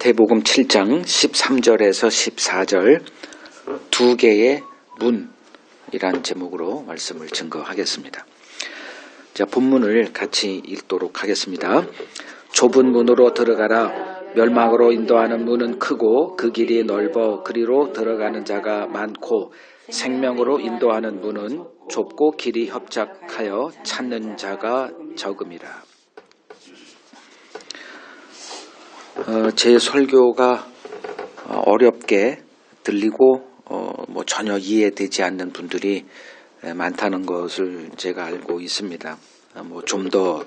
마태복음 7장 13절에서 14절 두 개의 문이란 제목으로 말씀을 증거하겠습니다. 자, 본문을 같이 읽도록 하겠습니다. 좁은 문으로 들어가라. 멸망으로 인도하는 문은 크고 그 길이 넓어 그리로 들어가는 자가 많고 생명으로 인도하는 문은 좁고 길이 협착하여 찾는 자가 적음이라. 제 설교가 어렵게 들리고 전혀 이해되지 않는 분들이 많다는 것을 제가 알고 있습니다. 좀 더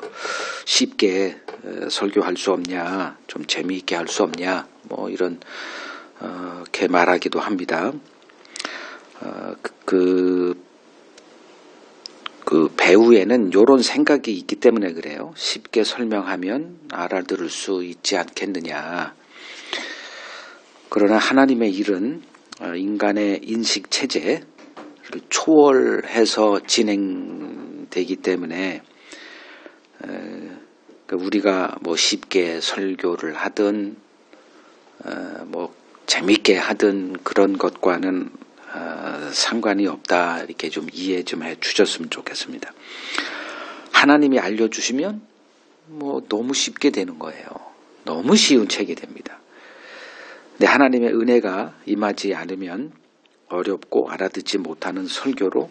쉽게 설교할 수 없냐, 좀 재미있게 할 수 없냐, 이렇게 말하기도 합니다. 그 배우에는 이런 생각이 있기 때문에 그래요. 쉽게 설명하면 알아들을 수 있지 않겠느냐. 그러나 하나님의 일은 인간의 인식 체제를 초월해서 진행되기 때문에 우리가 쉽게 설교를 하든 재밌게 하든 그런 것과는 상관이 없다. 이렇게 좀 이해 좀 해 주셨으면 좋겠습니다. 하나님이 알려주시면 너무 쉽게 되는 거예요. 너무 쉬운 책이 됩니다. 근데 하나님의 은혜가 임하지 않으면 어렵고 알아듣지 못하는 설교로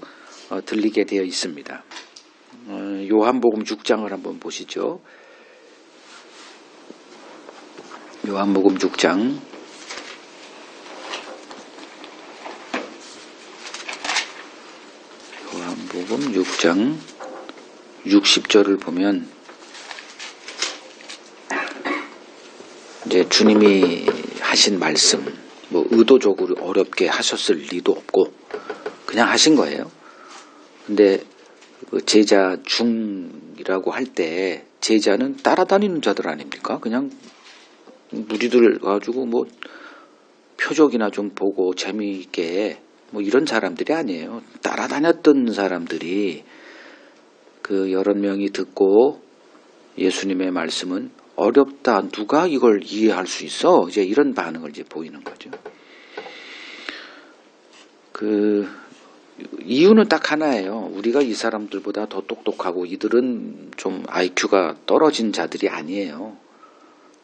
들리게 되어 있습니다. 요한복음 6장을 한번 보시죠. 요한복음 6장 요한복음 6장 60절을 보면 이제 주님이 하신 말씀 의도적으로 어렵게 하셨을 리도 없고 그냥 하신 거예요. 근데 제자 중이라고 할 때 제자는 따라다니는 자들 아닙니까? 그냥 무리들 가지고 표적이나 좀 보고 재미있게 이런 사람들이 아니에요. 따라다녔던 사람들이 여러 명이 듣고 예수님의 말씀은 어렵다. 누가 이걸 이해할 수 있어? 이제 이런 반응을 이제 보이는 거죠. 이유는 딱 하나예요. 우리가 이 사람들보다 더 똑똑하고 이들은 좀 IQ가 떨어진 자들이 아니에요.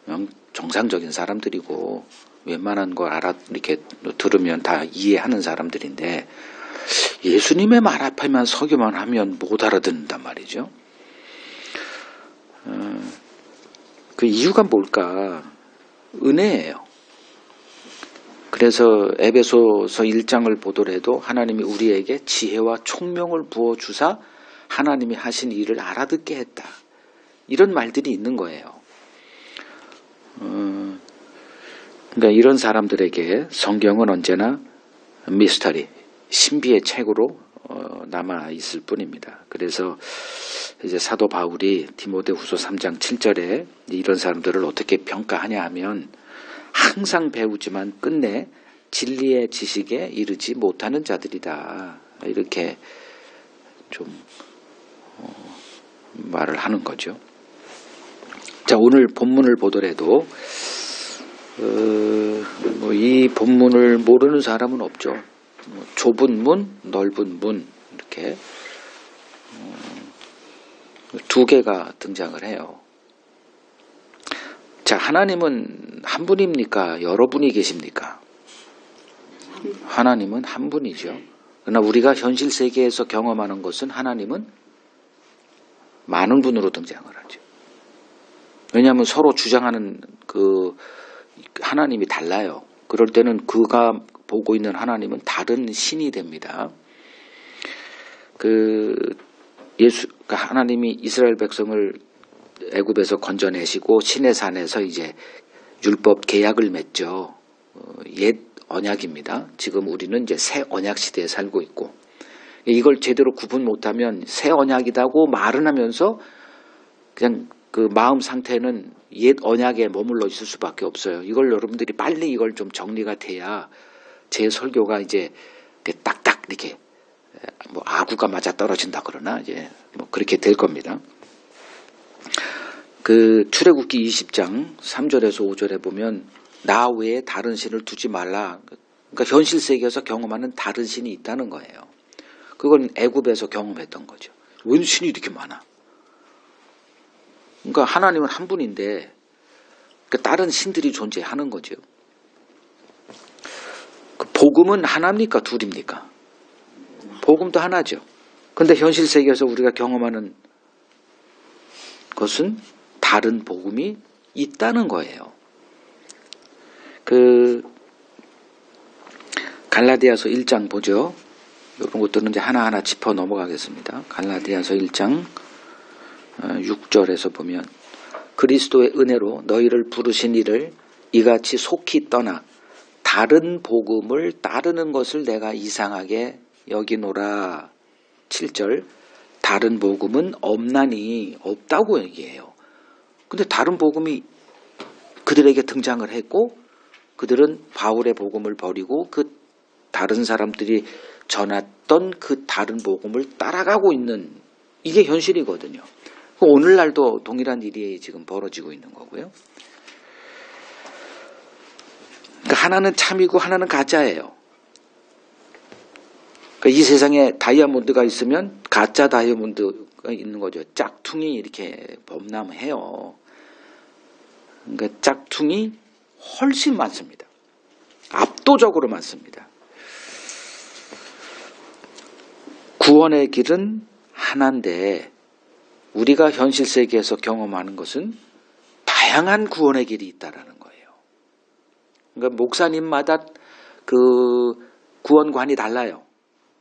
그냥 정상적인 사람들이고 웬만한 거 이렇게 들으면 다 이해하는 사람들인데 예수님의 말 앞에만 서기만 하면 못 알아듣는단 말이죠. 그 이유가 뭘까? 은혜예요. 그래서 에베소서 1장을 보더라도 하나님이 우리에게 지혜와 총명을 부어주사 하나님이 하신 일을 알아듣게 했다. 이런 말들이 있는 거예요. 그러니까 이런 사람들에게 성경은 언제나 미스터리, 신비의 책으로 남아 있을 뿐입니다. 그래서 이제 사도 바울이 디모데후서 3장 7절에 이런 사람들을 어떻게 평가하냐 하면 항상 배우지만 끝내 진리의 지식에 이르지 못하는 자들이다. 이렇게 좀 말을 하는 거죠. 자, 오늘 본문을 보더라도 이 본문을 모르는 사람은 없죠. 좁은 문, 넓은 문 이렇게 두 개가 등장을 해요. 자, 하나님은 한 분입니까? 여러 분이 계십니까? 하나님은 한 분이죠. 그러나 우리가 현실 세계에서 경험하는 것은 하나님은 많은 분으로 등장을 하죠. 왜냐하면 서로 주장하는 하나님이 달라요. 그럴 때는 그가 보고 있는 하나님은 다른 신이 됩니다. 하나님이 이스라엘 백성을 애굽에서 건져내시고 시내산에서 이제 율법 계약을 맺죠. 옛 언약입니다. 지금 우리는 이제 새 언약 시대에 살고 있고 이걸 제대로 구분 못하면 새 언약이라고 말은 하면서 그냥 그 마음 상태는 옛 언약에 머물러 있을 수밖에 없어요. 이걸 여러분들이 빨리 이걸 좀 정리가 돼야 제 설교가 이제 딱딱 이렇게 아구가 맞아 떨어진다 그러나 이제 그렇게 될 겁니다. 출애굽기 20장 3절에서 5절에 보면 나 외에 다른 신을 두지 말라. 그러니까 현실 세계에서 경험하는 다른 신이 있다는 거예요. 그건 애굽에서 경험했던 거죠. 왜 신이 이렇게 많아? 그러니까 하나님은 한 분인데 그러니까 다른 신들이 존재하는 거죠. 그 복음은 하나입니까? 둘입니까? 복음도 하나죠. 그런데 현실 세계에서 우리가 경험하는 것은 다른 복음이 있다는 거예요. 갈라디아서 1장 보죠. 이런 것들은 이제 하나하나 짚어 넘어가겠습니다. 갈라디아서 1장 6절에서 보면 그리스도의 은혜로 너희를 부르신 이를 이같이 속히 떠나 다른 복음을 따르는 것을 내가 이상하게 여기노라. 7절 다른 복음은 없나니 없다고 얘기해요. 근데 다른 복음이 그들에게 등장을 했고 그들은 바울의 복음을 버리고 그 다른 사람들이 전했던 그 다른 복음을 따라가고 있는 이게 현실이거든요. 오늘날도 동일한 일이 지금 벌어지고 있는 거고요. 그러니까 하나는 참이고 하나는 가짜예요. 그러니까 이 세상에 다이아몬드가 있으면 가짜 다이아몬드가 있는 거죠. 짝퉁이 이렇게 범람해요. 그러니까 짝퉁이 훨씬 많습니다. 압도적으로 많습니다. 구원의 길은 하나인데 우리가 현실 세계에서 경험하는 것은 다양한 구원의 길이 있다라는 거예요. 그러니까 목사님마다 그 구원관이 달라요.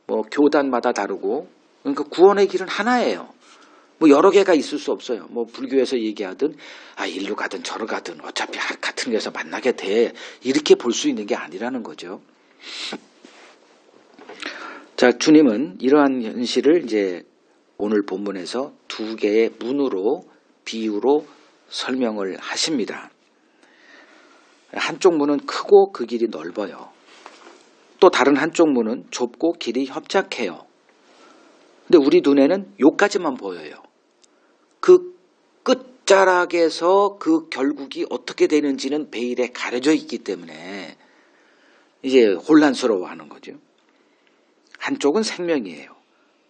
뭐 교단마다 다르고 그러니까 구원의 길은 하나예요. 뭐 여러 개가 있을 수 없어요. 뭐 불교에서 얘기하든 일로 가든 저로 가든 어차피 같은 데서 만나게 돼 이렇게 볼 수 있는 게 아니라는 거죠. 자, 주님은 이러한 현실을 이제 오늘 본문에서 두 개의 문으로 비유로 설명을 하십니다. 한쪽 문은 크고 그 길이 넓어요. 또 다른 한쪽 문은 좁고 길이 협착해요. 근데 우리 눈에는 요까지만 보여요. 그 끝자락에서 그 결국이 어떻게 되는지는 베일에 가려져 있기 때문에 이제 혼란스러워하는 거죠. 한쪽은 생명이에요.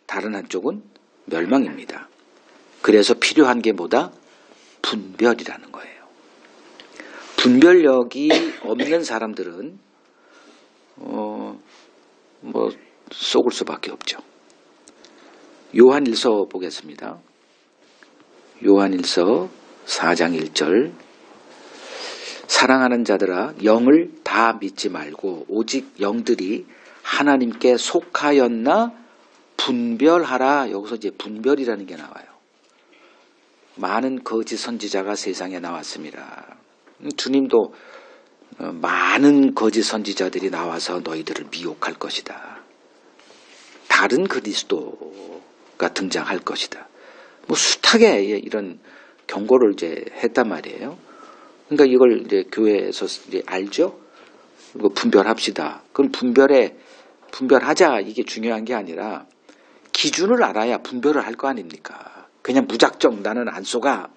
다른 한쪽은 멸망입니다. 그래서 필요한 게 뭐다? 분별이라는 거예요. 분별력이 없는 사람들은 속을 수밖에 없죠. 요한일서 보겠습니다. 요한일서 4장 1절 사랑하는 자들아 영을 다 믿지 말고 오직 영들이 하나님께 속하였나 분별하라. 여기서 이제 분별이라는 게 나와요. 많은 거짓 선지자가 세상에 나왔습니다. 주님도 많은 거짓 선지자들이 나와서 너희들을 미혹할 것이다. 다른 그리스도가 등장할 것이다. 뭐 숱하게 이런 경고를 이제 했단 말이에요. 그러니까 이걸 이제 교회에서 이제 알죠? 이거 분별합시다. 그럼 분별하자 이게 중요한 게 아니라 기준을 알아야 분별을 할 거 아닙니까? 그냥 무작정 나는 안 속아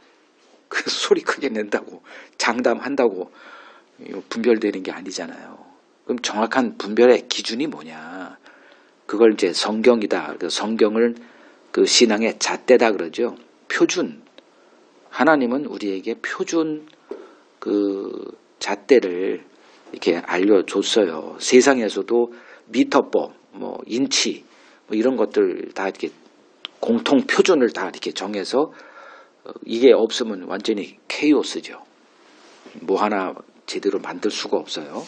그 소리 크게 낸다고 장담한다고 분별되는 게 아니잖아요. 그럼 정확한 분별의 기준이 뭐냐? 그걸 이제 성경이다. 성경을 그 신앙의 잣대다 그러죠. 표준. 하나님은 우리에게 표준 그 잣대를 이렇게 알려줬어요. 세상에서도 미터법, 뭐 인치, 뭐 이런 것들 다 이렇게 공통 표준을 다 이렇게 정해서 이게 없으면 완전히 케이오스죠. 뭐 하나 제대로 만들 수가 없어요.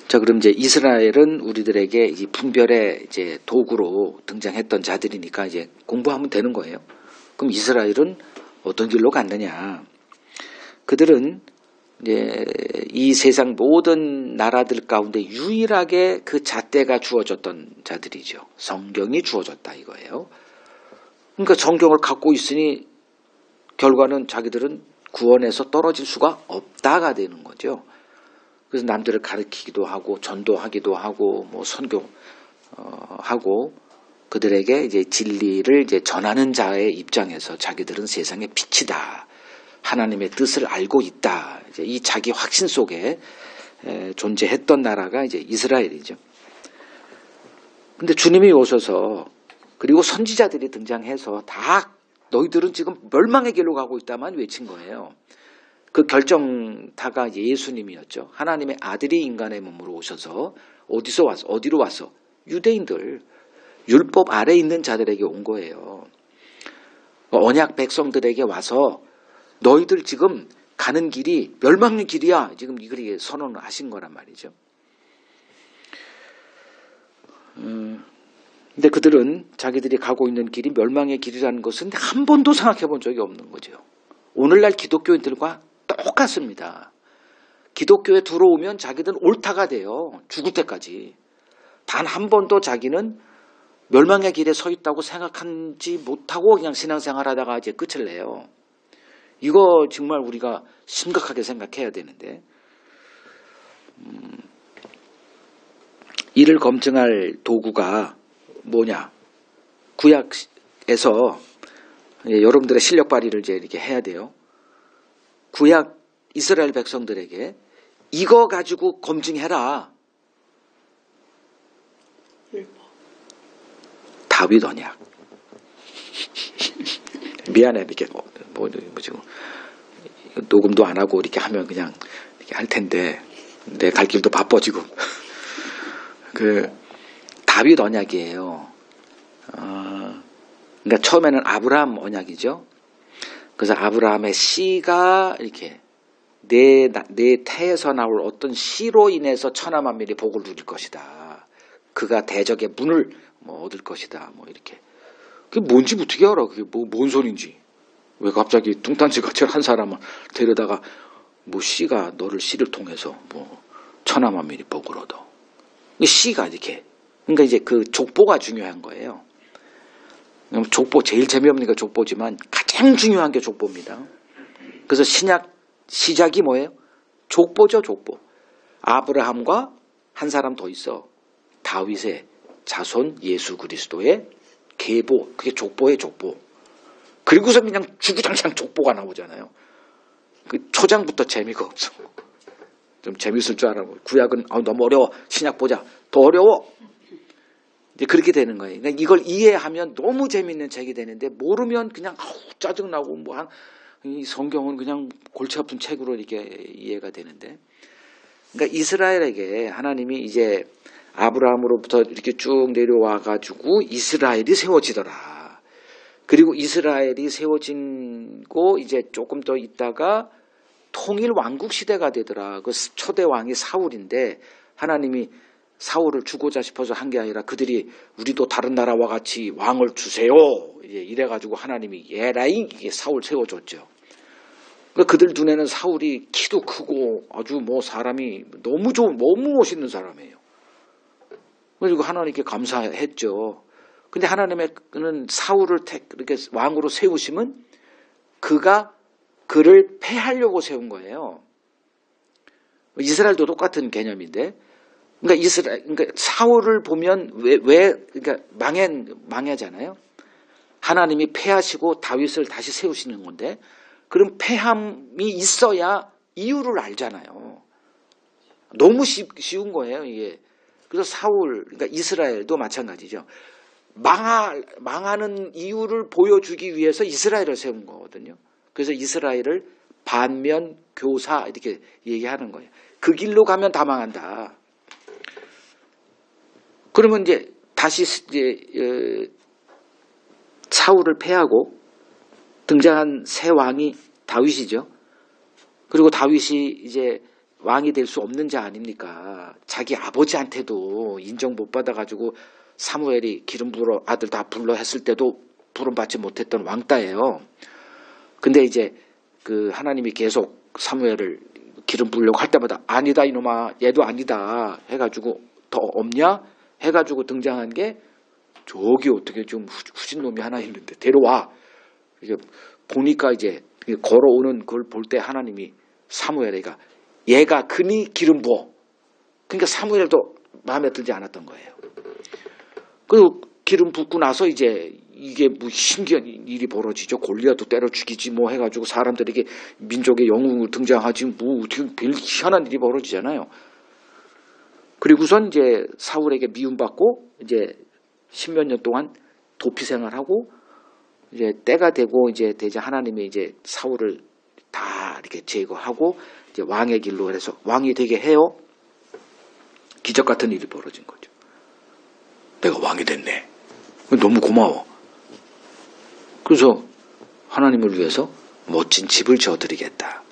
자, 그럼 이제 이스라엘은 우리들에게 이 분별의 이제 도구로 등장했던 자들이니까 이제 공부하면 되는 거예요. 그럼 이스라엘은 어떤 길로 갔느냐? 그들은 이제 이 세상 모든 나라들 가운데 유일하게 그 잣대가 주어졌던 자들이죠. 성경이 주어졌다 이거예요. 그러니까 성경을 갖고 있으니 결과는 자기들은 구원에서 떨어질 수가 없다가 되는 거죠. 그래서 남들을 가르치기도 하고 전도하기도 하고 뭐 선교하고 그들에게 이제 진리를 이제 전하는 자의 입장에서 자기들은 세상의 빛이다. 하나님의 뜻을 알고 있다. 이제 이 자기 확신 속에 존재했던 나라가 이제 이스라엘이죠. 근데 주님이 오셔서 그리고 선지자들이 등장해서 다 너희들은 지금 멸망의 길로 가고 있다만 외친 거예요. 그 결정타가 예수님이었죠. 하나님의 아들이 인간의 몸으로 오셔서 어디로 왔어? 유대인들, 율법 아래 있는 자들에게 온 거예요. 언약 백성들에게 와서 너희들 지금 가는 길이 멸망의 길이야. 지금 그렇게 선언을 하신 거란 말이죠. 근데 그들은 자기들이 가고 있는 길이 멸망의 길이라는 것은 한 번도 생각해 본 적이 없는 거죠. 오늘날 기독교인들과 똑같습니다. 기독교에 들어오면 자기들은 옳다가 돼요. 죽을 때까지. 단 한 번도 자기는 멸망의 길에 서 있다고 생각하지 못하고 그냥 신앙생활하다가 이제 끝을 내요. 이거 정말 우리가 심각하게 생각해야 되는데 이를 검증할 도구가 뭐냐? 구약에서 여러분들의 실력 발휘를 이제 이렇게 해야 돼요. 구약 이스라엘 백성들에게 이거 가지고 검증해라. 다윗 언약. 미안해 이렇게 지금 녹음도 안 하고 이렇게 하면 그냥 이렇게 할 텐데 내 갈 길도 바빠 지금. 그 다윗 언약이에요. 그러니까 처음에는 아브라함 언약이죠. 그래서 아브라함의 씨가 이렇게 내 태에서 나올 어떤 씨로 인해서 천하 만민이 복을 누릴 것이다. 그가 대적의 문을 얻을 것이다. 이렇게. 그게 뭔지 어떻게 알아? 그게 뭔 소린지. 왜 갑자기 뚱딴지같이 한 사람을 데려다가 씨가 너를 씨를 통해서 천하 만민이 복을 얻어. 씨가 이렇게. 그러니까 이제 그 족보가 중요한 거예요. 족보 제일 재미없는 게 족보지만 가장 중요한 게 족보입니다. 그래서 신약 시작이 뭐예요? 족보죠, 족보. 아브라함과 한 사람 더 있어. 다윗의 자손 예수 그리스도의 계보. 그게 족보의 족보. 그리고서 그냥 주구장창 족보가 나오잖아요. 그 초장부터 재미가 없어. 좀 재밌을 줄 알아. 구약은 너무 어려워. 신약 보자. 더 어려워. 이제 그렇게 되는 거예요. 그러니까 이걸 이해하면 너무 재밌는 책이 되는데 모르면 그냥 짜증나고 이 성경은 그냥 골치 아픈 책으로 이렇게 이해가 되는데. 그러니까 이스라엘에게 하나님이 이제 아브라함으로부터 이렇게 쭉 내려와 가지고 이스라엘이 세워지더라. 그리고 이스라엘이 세워진고 이제 조금 더 있다가 통일 왕국 시대가 되더라. 그 초대 왕이 사울인데 하나님이 사울을 주고자 싶어서 한 게 아니라 그들이 우리도 다른 나라와 같이 왕을 주세요. 이래가지고 하나님이 예라이 이게 사울 세워줬죠. 그러니까 그들 눈에는 사울이 키도 크고 아주 사람이 너무 너무 멋있는 사람이에요. 그리고 하나님께 감사했죠. 근데 하나님은 사울을 이렇게 왕으로 세우시면 그를 패하려고 세운 거예요. 이스라엘도 똑같은 개념인데. 그러니까 사울을 보면 그러니까 망하잖아요. 하나님이 패하시고 다윗을 다시 세우시는 건데, 그럼 패함이 있어야 이유를 알잖아요. 너무 쉬운 거예요, 이게. 그래서 그러니까 이스라엘도 마찬가지죠. 망하는 이유를 보여주기 위해서 이스라엘을 세운 거거든요. 그래서 이스라엘을 반면 교사 이렇게 얘기하는 거예요. 그 길로 가면 다 망한다. 그러면 이제 다시 사울을 패하고 등장한 새 왕이 다윗이죠. 그리고 다윗이 이제 왕이 될 수 없는 자 아닙니까? 자기 아버지한테도 인정 못 받아가지고 사무엘이 기름 부어 아들 다 불러 했을 때도 부름받지 못했던 왕따예요. 근데 이제 그 하나님이 계속 사무엘을 기름 부으려고 할 때마다 아니다 이놈아 얘도 아니다 해가지고 더 없냐 해가지고 등장한 게 저기 어떻게 좀 후진 놈이 하나 있는데 데려와. 보니까 이제 걸어오는 그걸 볼 때 하나님이 사무엘에게 얘가 그니 기름 부어. 그러니까 사무엘도 마음에 들지 않았던 거예요. 그리고 기름 붓고 나서 이제 이게 뭐 신기한 일이 벌어지죠. 골리앗도 때려 죽이지 뭐 해가지고 사람들에게 민족의 영웅을 등장하지 뭐 어떻게 별 희한한 일이 벌어지잖아요. 그리고선 이제 사울에게 미움받고 이제 십몇 년 동안 도피 생활하고 이제 때가 되고 이제 되자 하나님이 이제 사울을 다 이렇게 제거하고 이제 왕의 길로 해서 왕이 되게 해요. 기적 같은 일이 벌어진 거죠. 내가 왕이 됐네. 너무 고마워. 그래서 하나님을 위해서 멋진 집을 지어드리겠다.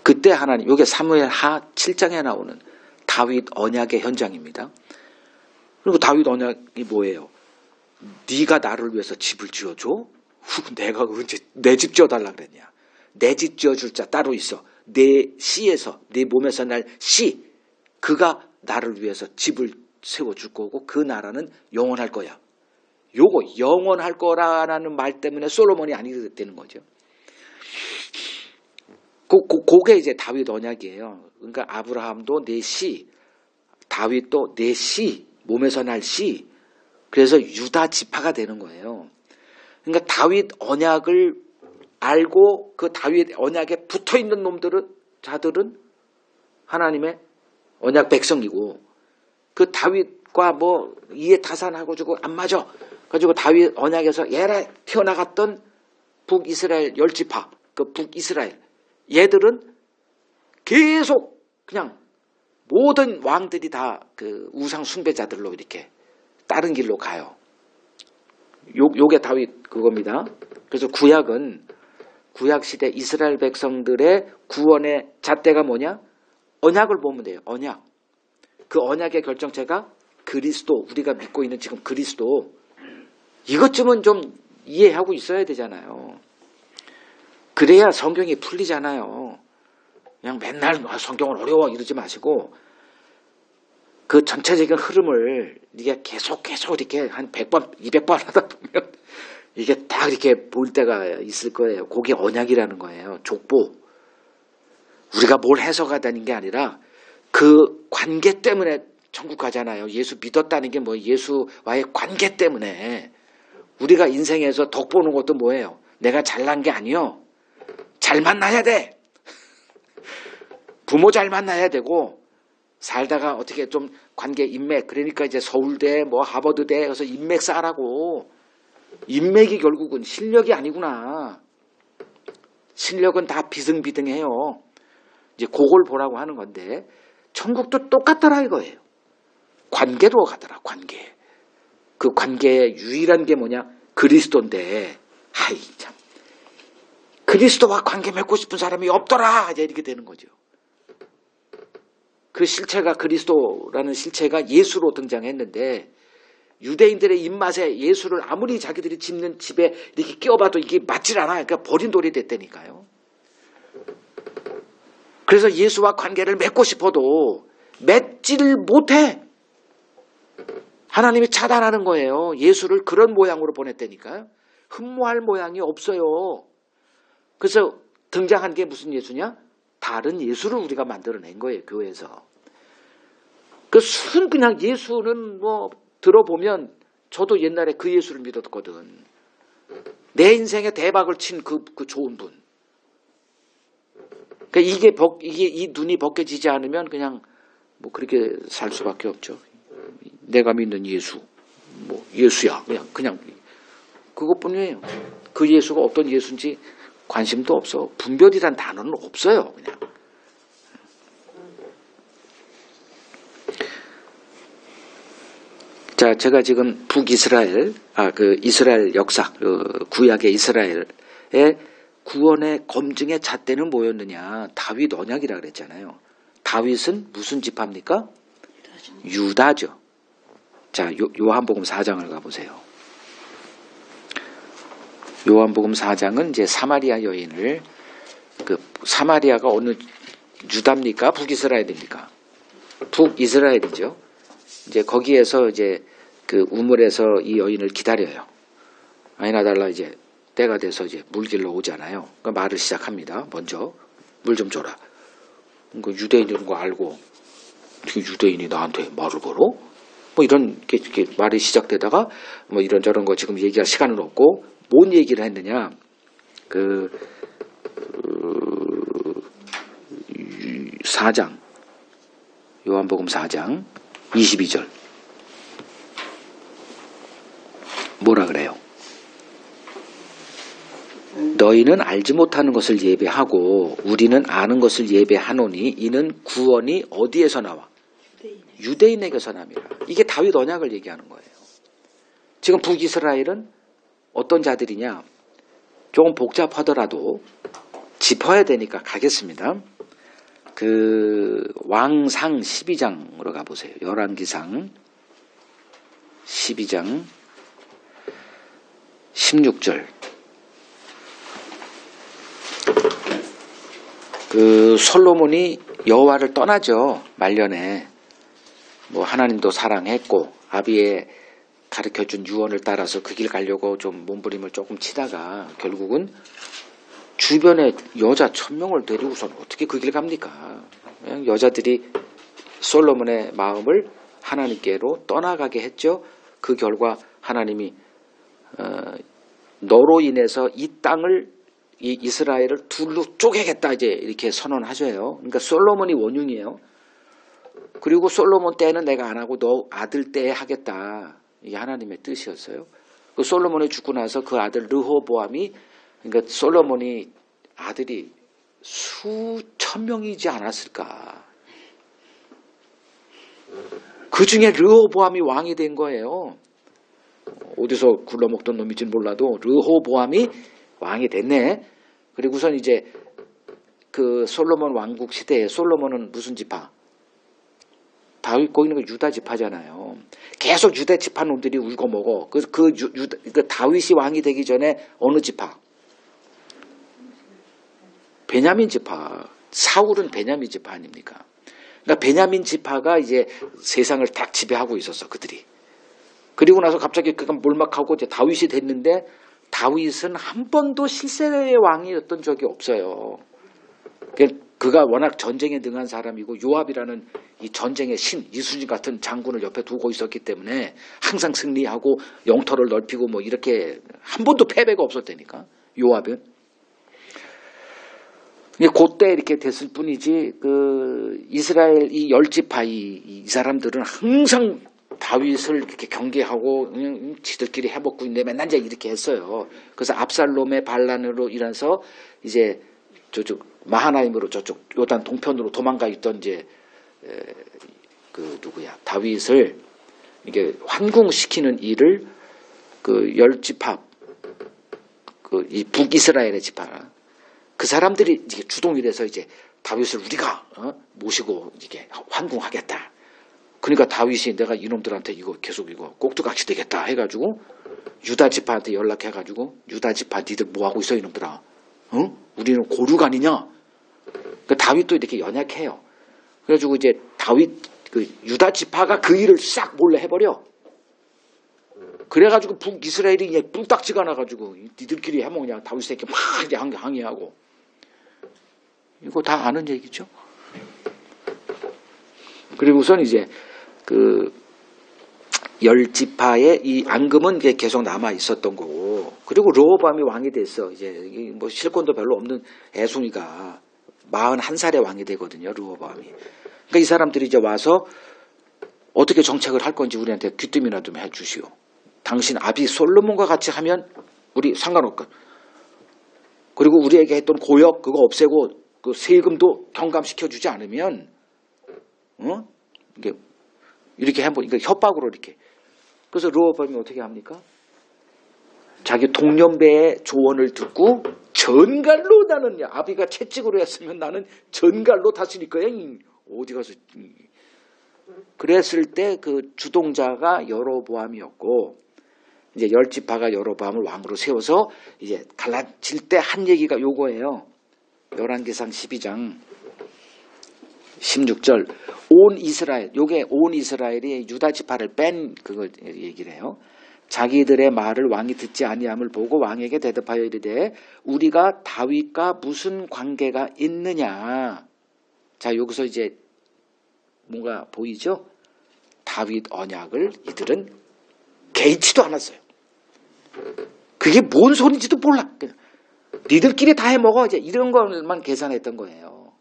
그때 하나님, 이게 사무엘 하 7장에 나오는 다윗 언약의 현장입니다. 그리고 다윗 언약이 뭐예요? 네가 나를 위해서 집을 지어줘? 내가 언제 내 집 지어달라 그랬냐? 내 집 지어줄 자 따로 있어. 내 씨에서, 내 몸에서 날 씨, 그가 나를 위해서 집을 세워줄 거고 그 나라는 영원할 거야. 요거 영원할 거라는 말 때문에 솔로몬이 아니게 되는 거죠. 그게 이제 다윗 언약이에요. 그러니까 아브라함도 내 씨, 다윗도 내 씨, 몸에서 날 씨. 그래서 유다 지파가 되는 거예요. 그러니까 다윗 언약을 알고 그 다윗 언약에 붙어 있는 자들은 하나님의 언약 백성이고 그 다윗과 뭐 이해 타산하고 주고 안 맞아. 가지고 다윗 언약에서 얘라 튀어나갔던 북이스라엘 10지파, 그 북이스라엘 얘들은 계속 그냥 모든 왕들이 다 그 우상 숭배자들로 이렇게 다른 길로 가요. 요게 다윗 그겁니다. 그래서 구약은 구약 시대 이스라엘 백성들의 구원의 잣대가 뭐냐? 언약을 보면 돼요. 언약. 그 언약의 결정체가 그리스도, 우리가 믿고 있는 지금 그리스도. 이것쯤은 좀 이해하고 있어야 되잖아요. 그래야 성경이 풀리잖아요. 그냥 맨날 성경은 어려워 이러지 마시고 그 전체적인 흐름을 이게 계속 이렇게 한 100번, 200번 하다 보면 이게 딱 이렇게 보일 때가 있을 거예요. 그게 언약이라는 거예요. 족보. 우리가 뭘 해석하다는 게 아니라 그 관계 때문에 천국 가잖아요. 예수 믿었다는 게 뭐 예수와의 관계 때문에. 우리가 인생에서 덕 보는 것도 뭐예요? 내가 잘난 게 아니요. 잘 만나야 돼. 부모 잘 만나야 되고 살다가 어떻게 좀 관계 인맥, 그러니까 이제 서울대 뭐 하버드대 가서 인맥 쌓으라고. 인맥이 결국은 실력이 아니구나. 실력은 다 비등비등해요. 이제 그걸 보라고 하는 건데 천국도 똑같더라 이거예요. 관계로 가더라. 관계. 그 관계의 유일한 게 뭐냐? 그리스도인데 하이 참 그리스도와 관계 맺고 싶은 사람이 없더라. 이제 이렇게 되는 거죠. 그 실체가 그리스도라는 실체가 예수로 등장했는데 유대인들의 입맛에 예수를 아무리 자기들이 짓는 집에 이렇게 끼워봐도 이게 맞질 않아요. 그러니까 버린 돌이 됐다니까요. 그래서 예수와 관계를 맺고 싶어도 맺지를 못해. 하나님이 차단하는 거예요. 예수를 그런 모양으로 보냈다니까요. 흠모할 모양이 없어요. 그래서 등장한 게 무슨 예수냐? 다른 예수를 우리가 만들어낸 거예요. 교회에서. 그 순 그냥 예수는 뭐 들어보면 저도 옛날에 그 예수를 믿었거든. 내 인생에 대박을 친 그 좋은 분. 그러니까 이게 이 눈이 벗겨지지 않으면 그냥 뭐 그렇게 살 수밖에 없죠. 내가 믿는 예수, 뭐 예수야, 그냥 그것뿐이에요. 그 예수가 어떤 예수인지 관심도 없어. 분별이란 단어는 없어요, 그냥. 자, 제가 지금 북이스라엘, 그 이스라엘 역사, 구약의 이스라엘의 구원의 검증의 잣대는 뭐였느냐? 다윗 언약이라 그랬잖아요. 다윗은 무슨 지파입니까? 유다죠. 자, 요한복음 4장을 가보세요. 요한복음 4장은 이제 사마리아 여인을, 그 사마리아가 어느 유다입니까? 북이스라엘입니까? 북이스라엘이죠. 이제 거기에서 이제 그 우물에서 이 여인을 기다려요. 아니나 달라 이제 때가 돼서 이제 물길로 오잖아요. 그러니까 말을 시작합니다. 먼저 물 좀 줘라. 그 유대인인 거 알고 어떻게 유대인이 나한테 말을 걸어? 뭐 뭐 이런 이렇게 말이 시작되다가 뭐 이런저런 거 지금 얘기할 시간은 없고 뭔 얘기를 했느냐. 4장 요한복음 4장 22절 뭐라 그래요? 너희는 알지 못하는 것을 예배하고 우리는 아는 것을 예배하노니 이는 구원이 어디에서 나와? 유대인에게서 납니다. 이게 다윗 언약을 얘기하는 거예요. 지금 북이스라엘은 어떤 자들이냐? 조금 복잡하더라도 짚어야 되니까 가겠습니다. 왕상 12장으로 가보세요. 열왕기상 12장 16절. 솔로몬이 여호와를 떠나죠. 말년에 뭐 하나님도 사랑했고 아비의 가르쳐준 유언을 따라서 그 길 가려고 좀 몸부림을 조금 치다가 결국은 주변에 여자 1000명을 데리고선 어떻게 그 길 갑니까? 그냥 여자들이 솔로몬의 마음을 하나님께로 떠나가게 했죠. 그 결과 하나님이 너로 인해서 이 땅을 이 이스라엘을 둘로 쪼개겠다 이제 이렇게 선언하셔요. 그러니까 솔로몬이 원흉이에요. 그리고 솔로몬 때는 내가 안 하고 너 아들 때 하겠다. 이게 하나님의 뜻이었어요. 그 솔로몬이 죽고 나서 그 아들 르호보암이 그러니까 솔로몬이 아들이 수천 명이지 않았을까. 그 중에 르호보암이 왕이 된 거예요. 어디서 굴러먹던 놈인지는 몰라도 르호보암이 왕이 됐네. 그리고선 이제 그 솔로몬 왕국 시대에 솔로몬은 무슨 지파? 다윗 거기는 그 유다 지파잖아요. 계속 유다 지파 놈들이 울고 먹어. 그 다윗이 왕이 되기 전에 어느 지파? 베냐민 지파. 사울은 베냐민 지파 아닙니까? 그러니까 베냐민 지파가 이제 세상을 딱 지배하고 있었어, 그들이. 그리고 나서 갑자기 그가 몰막하고 이제 다윗이 됐는데 다윗은 한 번도 실세의 왕이었던 적이 없어요. 그가 워낙 전쟁에 능한 사람이고 요압이라는 이 전쟁의 신, 이순신 같은 장군을 옆에 두고 있었기 때문에 항상 승리하고 영토를 넓히고 뭐 이렇게 한 번도 패배가 없었다니까, 요압은. 그때 이렇게 됐을 뿐이지, 이스라엘 이 10지파 이 사람들은 항상 다윗을 이렇게 경계하고 그냥 지들끼리 해먹고 있는데 맨날 이제 이렇게 했어요. 그래서 압살롬의 반란으로 인해서 이제 저쪽 마하나임으로 저쪽 요단 동편으로 도망가 있던 이제 다윗을 이게 환궁시키는 일을 그 10지파 이 북이스라엘의 지파 그 사람들이 이제 주동이 돼서 이제 다윗을 우리가 모시고 이게 환궁하겠다. 그러니까 다윗이 내가 이놈들한테 이거 계속 이거 꼭두각시 되겠다 해가지고 유다 지파한테 연락해가지고 유다 지파 니들 뭐 하고 있어 이놈들아? 우리는 고륙 아니냐? 그러니까 다윗도 이렇게 연약해요. 그래가지고 이제 다윗 유다 지파가 그 일을 싹 몰래 해버려. 그래가지고 북이스라엘이 이제 뿔딱지가 나가지고 니들끼리 해먹냐 다윗에게 막 이제 항의하고. 이거 다 아는 얘기죠. 그리고선 이제 그 10지파의 이 앙금은 계속 남아 있었던 거고, 그리고 르호보암이 왕이 됐어. 이제 뭐 실권도 별로 없는 애송이가 41살에 왕이 되거든요, 르호보암이. 그러니까 이 사람들이 이제 와서 어떻게 정책을 할 건지 우리한테 귀뜸이나 좀 해주시오. 당신 아비 솔로몬과 같이 하면 우리 상관없고, 그리고 우리에게 했던 고역 그거 없애고 그 세금도 경감시켜 주지 않으면 이렇게 해보니까 협박으로 이렇게. 그래서 르호보암이 어떻게 합니까? 자기 동년배의 조언을 듣고 전갈로 나는 아비가 채찍으로 했으면 나는 전갈로 다스릴 거야. 어디 가서. 그랬을 때 그 주동자가 여로보암이었고 이제 10지파가 여로보암을 왕으로 세워서 이제 갈라질 때 한 얘기가 요거예요. 열왕기상 12장 16절 온 이스라엘, 요게 온 이스라엘이 유다 지파를 뺀 그걸 얘기를 해요. 자기들의 말을 왕이 듣지 아니함을 보고 왕에게 대답하여 이르되 우리가 다윗과 무슨 관계가 있느냐. 자, 여기서 이제 뭔가 보이죠? 다윗 언약을 이들은 개의치도 않았어요. 그게 뭔 소리인지도 몰라. 그냥 니들끼리 다 해먹어. 이제 이런 것만 계산했던 거예요.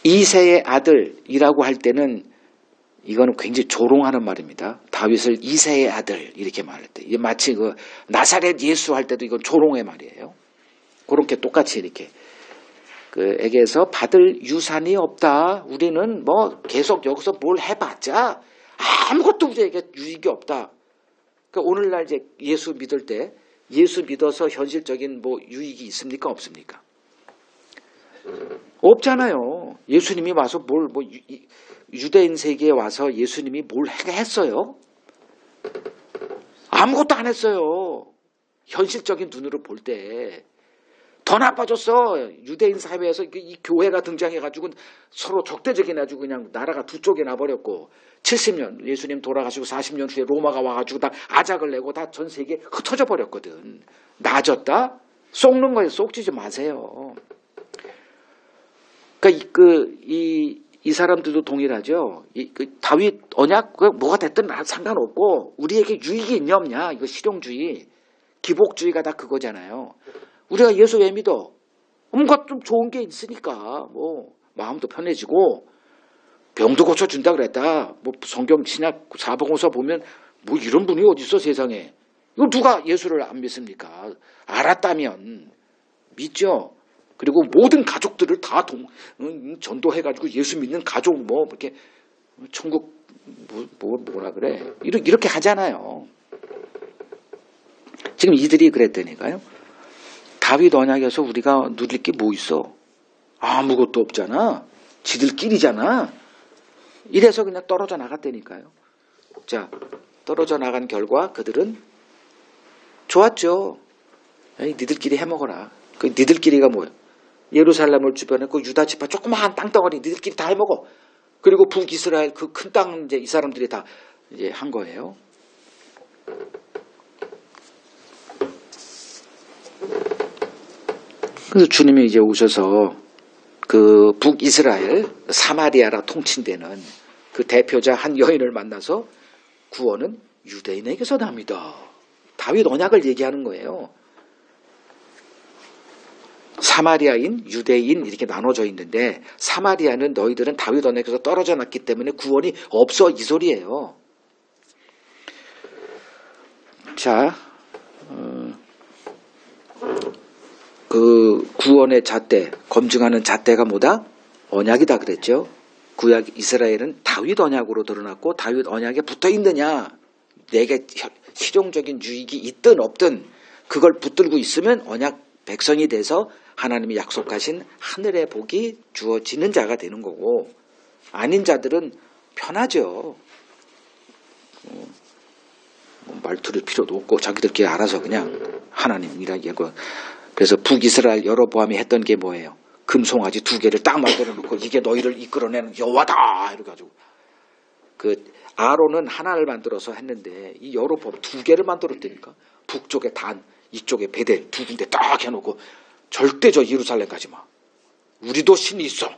이새의 아들이라고 할 때는 이거는 굉장히 조롱하는 말입니다. 다윗을 이새의 아들 이렇게 말할 때, 이게 마치 그 나사렛 예수 할 때도 이건 조롱의 말이에요. 그렇게 똑같이 이렇게 그 에게서 받을 유산이 없다. 우리는 뭐 계속 여기서 뭘 해봤자 아무것도 우리에게 유익이 없다. 그러니까 오늘날 이제 예수 믿을 때 예수 믿어서 현실적인 뭐 유익이 있습니까? 없습니까? 없잖아요. 예수님이 와서 뭘 뭐 유대인 세계에 와서 예수님이 뭘 했어요? 아무것도 안 했어요. 현실적인 눈으로 볼 때. 더 나빠졌어. 유대인 사회에서 이 교회가 등장해가지고 서로 적대적인 아주 그냥 나라가 두 쪽에 나버렸고 70년 예수님 돌아가시고 40년 후에 로마가 와가지고 다 아작을 내고 다 전 세계에 흩어져 버렸거든. 나아졌다? 속는 거예요. 쏙지지 마세요. 그러니까 이 사람들도 동일하죠. 다윗 언약 뭐가 됐든 상관없고 우리에게 유익이 있냐 없냐 이거 실용주의, 기복주의가 다 그거잖아요. 우리가 예수 왜 믿어? 뭔가 좀 좋은 게 있으니까 뭐 마음도 편해지고 병도 고쳐준다 그랬다. 뭐 성경 신약 사복음서 보면 뭐 이런 분이 어디 있어 세상에. 이거 누가 예수를 안 믿습니까? 알았다면 믿죠. 그리고 모든 가족들을 다 전도해가지고 예수 믿는 가족 뭐 이렇게 천국 뭐라 그래 이렇게 하잖아요. 지금 이들이 그랬다니까요. 다윗 언약에서 우리가 누릴 게 뭐 있어? 아무것도 없잖아. 지들끼리잖아. 이래서 그냥 떨어져 나갔다니까요. 자, 떨어져 나간 결과 그들은 좋았죠. 에이, 니들끼리 해먹어라. 그 니들끼리가 뭐야? 예루살렘을 주변에 그 유다 지파 조그마한 땅덩어리 니들끼리 다 해먹어. 그리고 북이스라엘 그 큰 땅 이제 이 사람들이 다 이제 한 거예요. 그래서 주님이 이제 오셔서 그 북이스라엘 사마리아라 통칭되는 그 대표자 한 여인을 만나서 구원은 유대인에게서 납니다. 다윗 언약을 얘기하는 거예요. 사마리아인, 유대인 이렇게 나눠져 있는데 사마리아는 너희들은 다윗 언약에서 떨어져 났기 때문에 구원이 없어 이 소리예요. 자, 그 구원의 잣대, 검증하는 잣대가 뭐다? 언약이다 그랬죠. 구약 이스라엘은 다윗 언약으로 드러났고 다윗 언약에 붙어 있느냐, 내게 실용적인 유익이 있든 없든 그걸 붙들고 있으면 언약 백성이 돼서 하나님이 약속하신 하늘의 복이 주어지는 자가 되는 거고, 아닌 자들은 편하죠. 말투를 필요도 없고 자기들끼리 알아서 그냥 하나님이라 얘기하고. 그래서 북이스라엘 여로보암이 했던 게 뭐예요? 금송아지 2개를 딱 만들어 놓고 이게 너희를 이끌어내는 여호와다 이래가지고, 그 아론은 하나를 만들어서 했는데 이 여로보암 2개를 만들었다니까. 북쪽에 단, 이쪽에 베델 2군데 딱 해놓고 절대 저 예루살렘 가지 마. 우리도 신이 있어.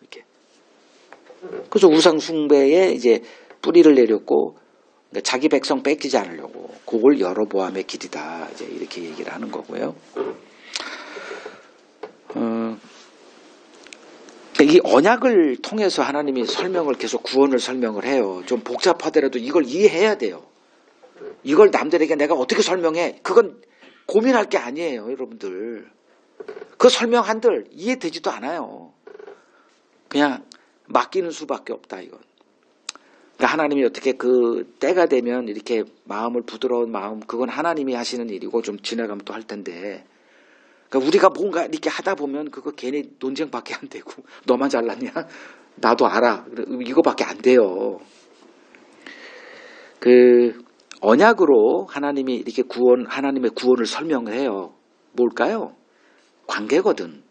이렇게. 그래서 우상 숭배에 이제 뿌리를 내렸고, 그러니까 자기 백성 뺏기지 않으려고 그걸 여로보암의 길이다 이제 이렇게 얘기를 하는 거고요. 이 언약을 통해서 하나님이 설명을 계속 구원을 설명을 해요. 좀 복잡하더라도 이걸 이해해야 돼요. 이걸 남들에게 내가 어떻게 설명해? 그건 고민할 게 아니에요, 여러분들. 그 설명 한들 이해되지도 않아요. 그냥 맡기는 수밖에 없다, 이건. 그러니까 하나님이 어떻게 그 때가 되면 이렇게 마음을 부드러운 마음, 그건 하나님이 하시는 일이고 좀 지나가면 또 할 텐데, 그러니까 우리가 뭔가 이렇게 하다 보면 그거 괜히 논쟁밖에 안 되고, 너만 잘났냐? 나도 알아. 이거밖에 안 돼요. 그 언약으로 하나님이 이렇게 하나님의 구원을 설명을 해요. 뭘까요? 관계거든.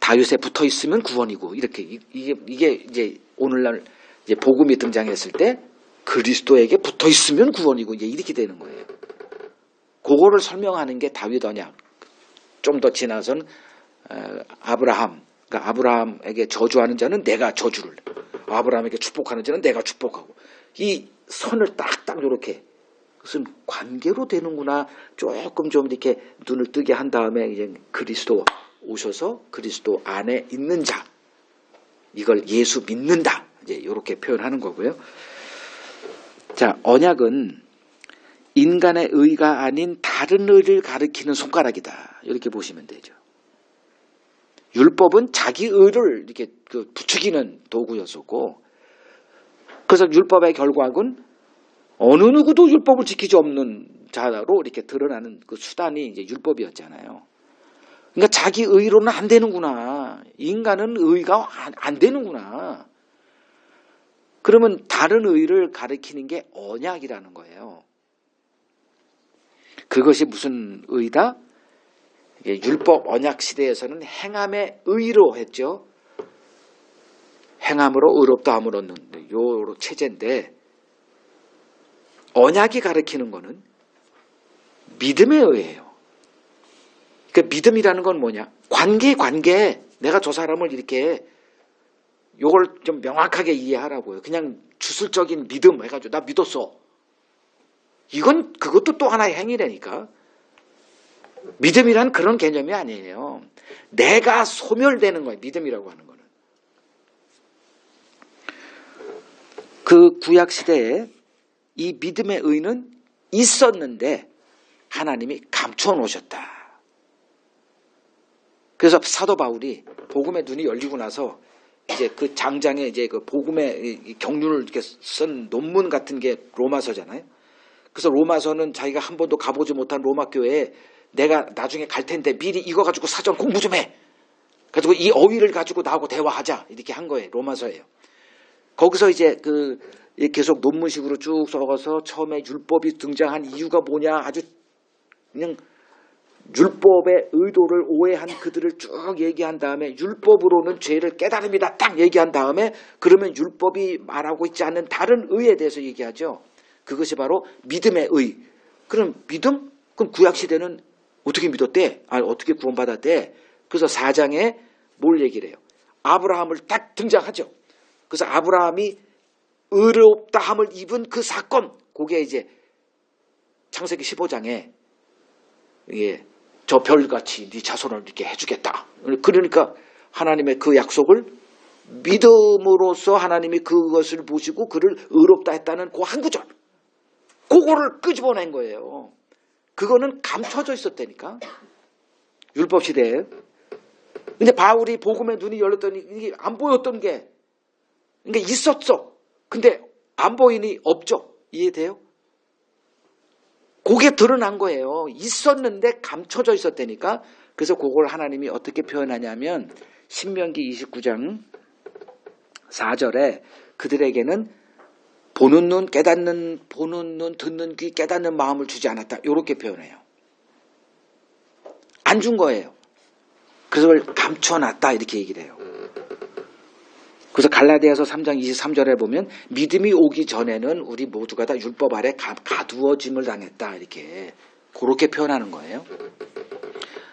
다윗에 붙어 있으면 구원이고, 이렇게 이게 이제 오늘날 이제 복음이 등장했을 때 그리스도에게 붙어 있으면 구원이고 이제 이렇게 되는 거예요. 그거를 설명하는 게 다윗 언약. 좀 더 지나선 아브라함, 그러니까 아브라함에게 저주하는 자는 내가 저주를, 아브라함에게 축복하는 자는 내가 축복하고, 이 선을 딱딱 이렇게, 무슨 관계로 되는구나 조금 좀 이렇게 눈을 뜨게 한 다음에 이제 그리스도 오셔서 그리스도 안에 있는 자, 이걸 예수 믿는다, 이제 이렇게 표현하는 거고요. 자, 언약은 인간의 의가 아닌 다른 의를 가리키는 손가락이다, 이렇게 보시면 되죠. 율법은 자기 의를 이렇게 부추기는 도구였었고, 그래서 율법의 결과는 어느 누구도 율법을 지키지 없는 자로 이렇게 드러나는 그 수단이 이제 율법이었잖아요. 그러니까 자기 의로는 안 되는구나. 인간은 의가 안 되는구나. 그러면 다른 의를 가리키는 게 언약이라는 거예요. 그것이 무슨 의다? 율법 언약 시대에서는 행함의 의로 했죠. 행함으로 의롭다 함을 얻는 요 체제인데, 언약이 가리키는 거는 믿음의 의예요. 그러니까 믿음이라는 건 뭐냐? 관계. 내가 저 사람을 이렇게 요걸 좀 명확하게 이해하라고요. 그냥 주술적인 믿음 해가지고 나 믿었어. 이건 그것도 또 하나의 행위라니까. 믿음이란 그런 개념이 아니에요. 내가 소멸되는 거예요. 믿음이라고 하는 거는. 그 구약 시대에 이 믿음의 의는 있었는데 하나님이 감춰 놓으셨다. 그래서 사도 바울이 복음의 눈이 열리고 나서 이제 그 장장에 이제 그 복음의 경륜을 이렇게 쓴 논문 같은 게 로마서잖아요. 그래서 로마서는 자기가 한 번도 가보지 못한 로마 교회에 내가 나중에 갈 텐데 미리 이거 가지고 사전 공부 좀 해. 가지고 이 어휘를 가지고 나하고 대화하자, 이렇게 한 거예요. 로마서예요. 거기서 이제 그 계속 논문식으로 쭉 써서 처음에 율법이 등장한 이유가 뭐냐, 아주 그냥 율법의 의도를 오해한 그들을 쭉 얘기한 다음에 율법으로는 죄를 깨달음이다 딱 얘기한 다음에, 그러면 율법이 말하고 있지 않는 다른 의에 대해서 얘기하죠. 그것이 바로 믿음의 의. 그럼 믿음? 그럼 구약시대는 어떻게 믿었대? 어떻게 구원받았대? 그래서 4장에 뭘 얘기를 해요? 아브라함을 딱 등장하죠. 그래서 아브라함이 의롭다 함을 입은 그 사건, 그게 이제 창세기 15장에 이게 저 별같이 네 자손을 이렇게 해주겠다. 그러니까 하나님의 그 약속을 믿음으로써 하나님이 그것을 보시고 그를 의롭다 했다는 그 한 구절, 그거를 끄집어낸 거예요. 그거는 감춰져 있었다니까, 율법 시대에. 근데 바울이 복음의 눈이 열렸더니 이게 안 보였던 게, 그러니까 있었어. 근데 안 보이니 없죠. 이해돼요? 그게 드러난 거예요. 있었는데 감춰져 있었다니까. 그래서 그걸 하나님이 어떻게 표현하냐면 신명기 29장 4절에 그들에게는 보는 눈, 깨닫는, 보는 눈, 듣는 귀, 깨닫는 마음을 주지 않았다, 이렇게 표현해요. 안 준 거예요. 그래서 그걸 감춰놨다, 이렇게 얘기를 해요. 그래서 갈라디아서 3장 23절에 보면 믿음이 오기 전에는 우리 모두가 다 율법 아래 가두어짐을 당했다, 이렇게 그렇게 표현하는 거예요.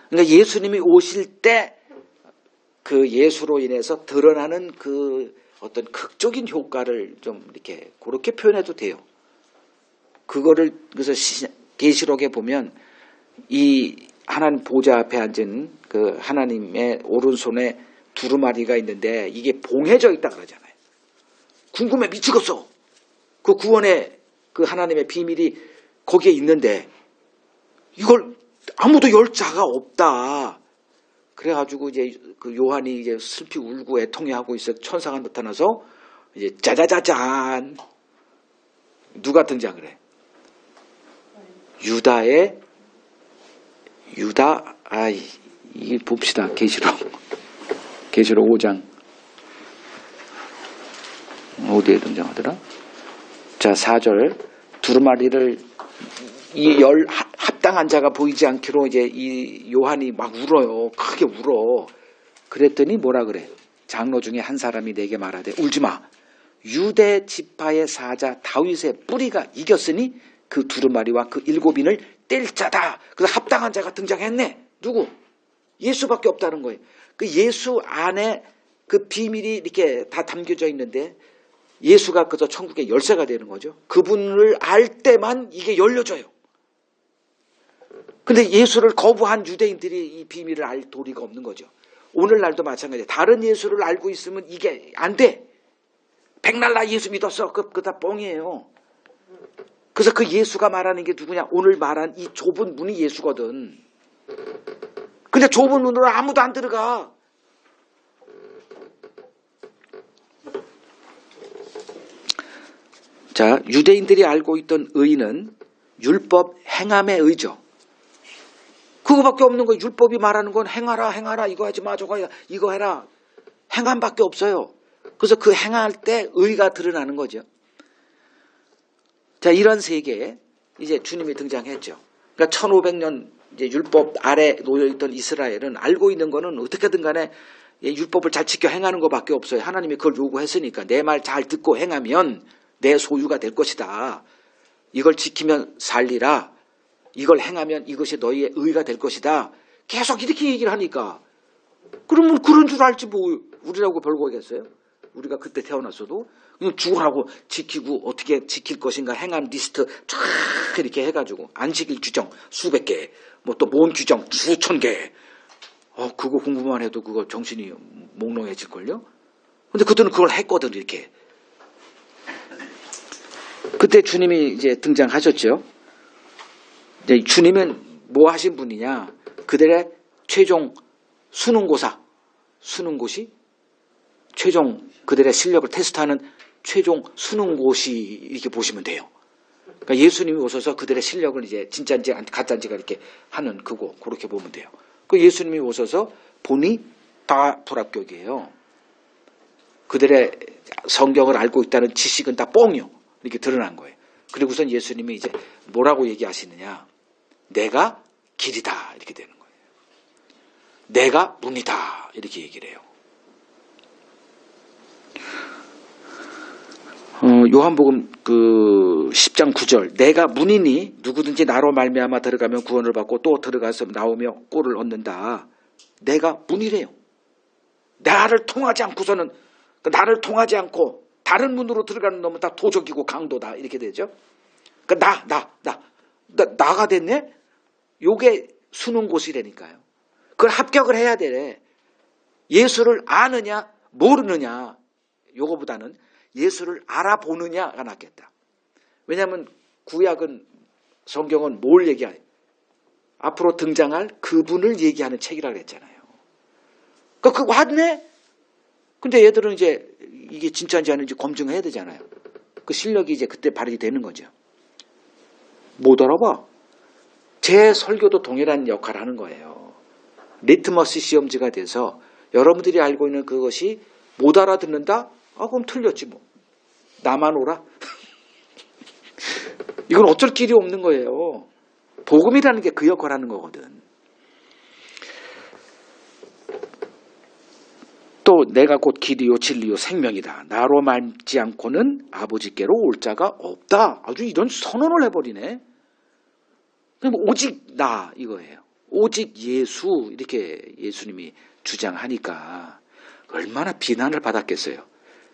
그러니까 예수님이 오실 때 그 예수로 인해서 드러나는 그 어떤 극적인 효과를 좀 이렇게 그렇게 표현해도 돼요. 그거를 그래서 계시록에 보면 이 하나님 보좌 앞에 앉은 그 하나님의 오른손에 두루마리가 있는데 이게 봉해져 있다 그러잖아요. 궁금해 미치겠어. 그 구원의 그 하나님의 비밀이 거기에 있는데 이걸 아무도 열 자가 없다. 그래가지고 이제 그 요한이 이제 슬피 울고 애통해하고 있어. 천사가 나타나서 이제 짜자자잔, 누가 등장을 해? 유다. 이 봅시다. 계시록 5장 어디에 등장하더라? 자, 4절 두루마리를 이 합당한 자가 보이지 않기로 이제 이 요한이 막 울어요. 크게 울어. 그랬더니 뭐라 그래? 장로 중에 한 사람이 내게 말하되 울지 마. 유대 지파의 사자 다윗의 뿌리가 이겼으니 그 두루마리와 그 7인을 뗄 자다. 그래서 합당한 자가 등장했네. 누구? 예수밖에 없다는 거예요. 그 예수 안에 그 비밀이 이렇게 다 담겨져 있는데 예수가 그저 천국의 열쇠가 되는 거죠. 그분을 알 때만 이게 열려져요. 근데 예수를 거부한 유대인들이 이 비밀을 알 도리가 없는 거죠. 오늘날도 마찬가지예요. 다른 예수를 알고 있으면 이게 안 돼. 백날 나 예수 믿었어. 그거 다 뻥이에요. 그래서 그 예수가 말하는 게 누구냐? 오늘 말한 이 좁은 문이 예수거든. 근데 좁은 문으로 아무도 안 들어가. 자, 유대인들이 알고 있던 의는 율법 행함의 의죠. 그거밖에 없는 거예요. 율법이 말하는 건 행하라, 행하라, 이거 하지 마, 저거 해라, 이거 해라. 행함밖에 없어요. 그래서 그 행할 때 의가 드러나는 거죠. 자, 이런 세계에 이제 주님이 등장했죠. 그러니까 1500년 이제 율법 아래 놓여있던 이스라엘은 알고 있는 거는 어떻게든 간에 율법을 잘 지켜 행하는 것밖에 없어요. 하나님이 그걸 요구했으니까 내 말 잘 듣고 행하면 내 소유가 될 것이다. 이걸 지키면 살리라. 이걸 행하면 이것이 너희의 의가 될 것이다. 계속 이렇게 얘기를 하니까 그러면 그런 줄 알지 뭐 우리라고 별거겠어요? 우리가 그때 태어났어도 그냥 죽으라고 지키고 어떻게 지킬 것인가 행함 리스트 쫙 이렇게 해가지고 안 지킬 규정 수백 개, 뭐 또 뭔 규정 수천 개. 그거 공부만 해도 그거 정신이 몽롱해질걸요? 근데 그때는 그걸 했거든 이렇게. 그때 주님이 이제 등장하셨죠. 이제 주님은 뭐 하신 분이냐? 그들의 최종 수능고사, 수능고시, 최종 그들의 실력을 테스트하는 최종 수능고시 이렇게 보시면 돼요. 그러니까 예수님이 오셔서 그들의 실력을 이제 진짜인지 가짜인지가 이렇게 하는 그거 그렇게 보면 돼요. 그 예수님이 오셔서 보니 다 불합격이에요. 그들의 성경을 알고 있다는 지식은 다 뻥이요. 이렇게 드러난 거예요. 그리고선 예수님이 이제 뭐라고 얘기하시느냐. 내가 길이다. 이렇게 되는 거예요. 내가 문이다. 이렇게 얘기를 해요. 요한복음 그 10장 9절 내가 문이니 누구든지 나로 말미암아 들어가면 구원을 받고 또 들어가서 나오며 꼴을 얻는다. 내가 문이래요. 나를 통하지 않고서는 나를 통하지 않고 다른 문으로 들어가는 놈은 다 도적이고 강도다 이렇게 되죠. 그러니까 나가 됐네. 요게 수능고시라니까요. 그걸 합격을 해야 돼. 예수를 아느냐 모르느냐 요거보다는 예수를 알아보느냐가 낫겠다. 왜냐하면 구약은 성경은 뭘 얘기하냐. 앞으로 등장할 그분을 얘기하는 책이라고 했잖아요. 그거 왔네? 근데 얘들은 이제 이게 진짜인지 아닌지 검증해야 되잖아요. 그 실력이 이제 그때 발휘 되는 거죠. 못 알아봐. 제 설교도 동일한 역할을 하는 거예요. 리트머스 시험지가 돼서 여러분들이 알고 있는 그것이 못 알아듣는다? 그럼 틀렸지 뭐. 나만 오라? 이건 어쩔 길이 없는 거예요. 복음이라는 게 그 역할을 하는 거거든. 또 내가 곧 길이요 진리요 생명이다. 나로 말지 않고는 아버지께로 올 자가 없다. 아주 이런 선언을 해버리네. 오직 나 이거예요. 오직 예수 이렇게 예수님이 주장하니까 얼마나 비난을 받았겠어요.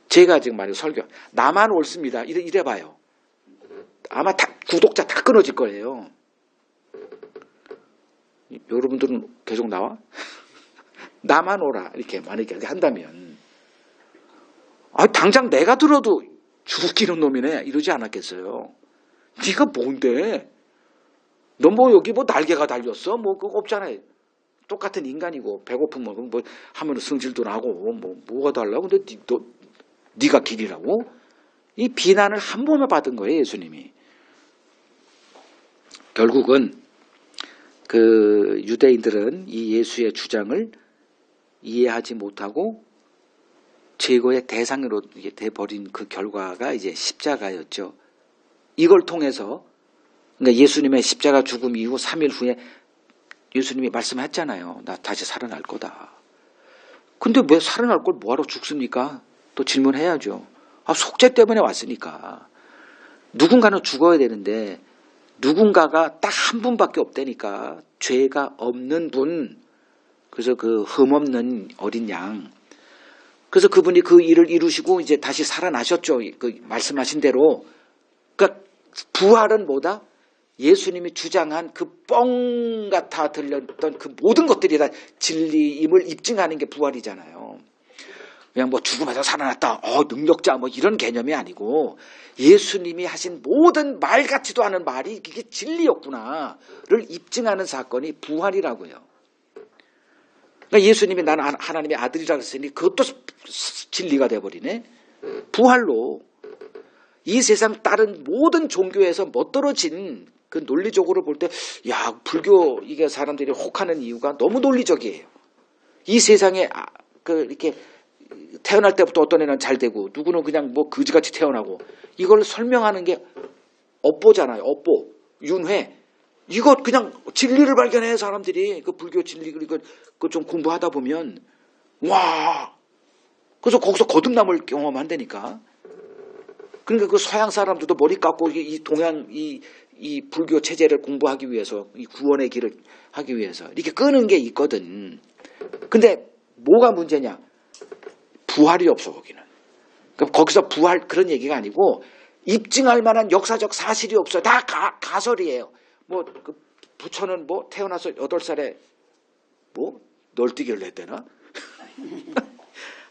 제가 지금 말이에요. 설교 나만 옳습니다. 이래봐요. 아마 구독자 다 끊어질 거예요. 여러분들은 계속 나와? 나만 오라 이렇게 만약에 한다면 당장 내가 들어도 죽이는 놈이네 이러지 않았겠어요. 네가 뭔데? 너 뭐 여기 뭐 날개가 달렸어? 뭐 그거 없잖아요. 똑같은 인간이고 배고프면 뭐 하면 성질도 나고 뭐가 달라고? 근데 네가 길이라고? 이 비난을 한 번에 받은 거예요 예수님이. 결국은 그 유대인들은 이 예수의 주장을 이해하지 못하고 제거의 대상으로 돼버린 그 결과가 이제 십자가였죠. 이걸 통해서 그러니까 예수님의 십자가 죽음 이후 3일 후에 예수님이 말씀했잖아요. 나 다시 살아날 거다. 근데 왜 살아날 걸 뭐하러 죽습니까? 또 질문해야죠. 속죄 때문에 왔으니까. 누군가는 죽어야 되는데 누군가가 딱 한 분밖에 없다니까. 죄가 없는 분. 그래서 그 흠없는 어린 양. 그래서 그분이 그 일을 이루시고 이제 다시 살아나셨죠. 그 말씀하신 대로. 그러니까 부활은 뭐다? 예수님이 주장한 그 뻥 같아 들렸던 그 모든 것들이 다 진리임을 입증하는 게 부활이잖아요. 그냥 뭐 죽음에서 살아났다, 능력자 뭐 이런 개념이 아니고 예수님이 하신 모든 말 같지도 않은 말이 이게 진리였구나를 입증하는 사건이 부활이라고요. 그러니까 예수님이 나는 하나님의 아들이라고 했으니 그것도 진리가 돼버리네. 부활로 이 세상 다른 모든 종교에서 멋들어진 그 논리적으로 볼 때, 야, 불교 이게 사람들이 혹하는 이유가 너무 논리적이에요. 이 세상에 이렇게 태어날 때부터 어떤 애는 잘 되고 누구는 그냥 뭐 거지같이 태어나고 이걸 설명하는 게 업보잖아요. 업보, 윤회. 이거 그냥 진리를 발견해 사람들이 그 불교 진리 그거 좀 공부하다 보면 와. 그래서 거기서 거듭남을 경험한다니까. 그러니까 그 서양 사람들도 머리 깎고 이 동양 이 불교 체제를 공부하기 위해서 이 구원의 길을 하기 위해서 이렇게 끄는 게 있거든. 근데 뭐가 문제냐? 부활이 없어 거기는. 그럼 거기서 부활 그런 얘기가 아니고 입증할 만한 역사적 사실이 없어. 다 가설이에요. 뭐 그 부처는 뭐 태어나서 8살에 뭐 널뛰기를 했대나?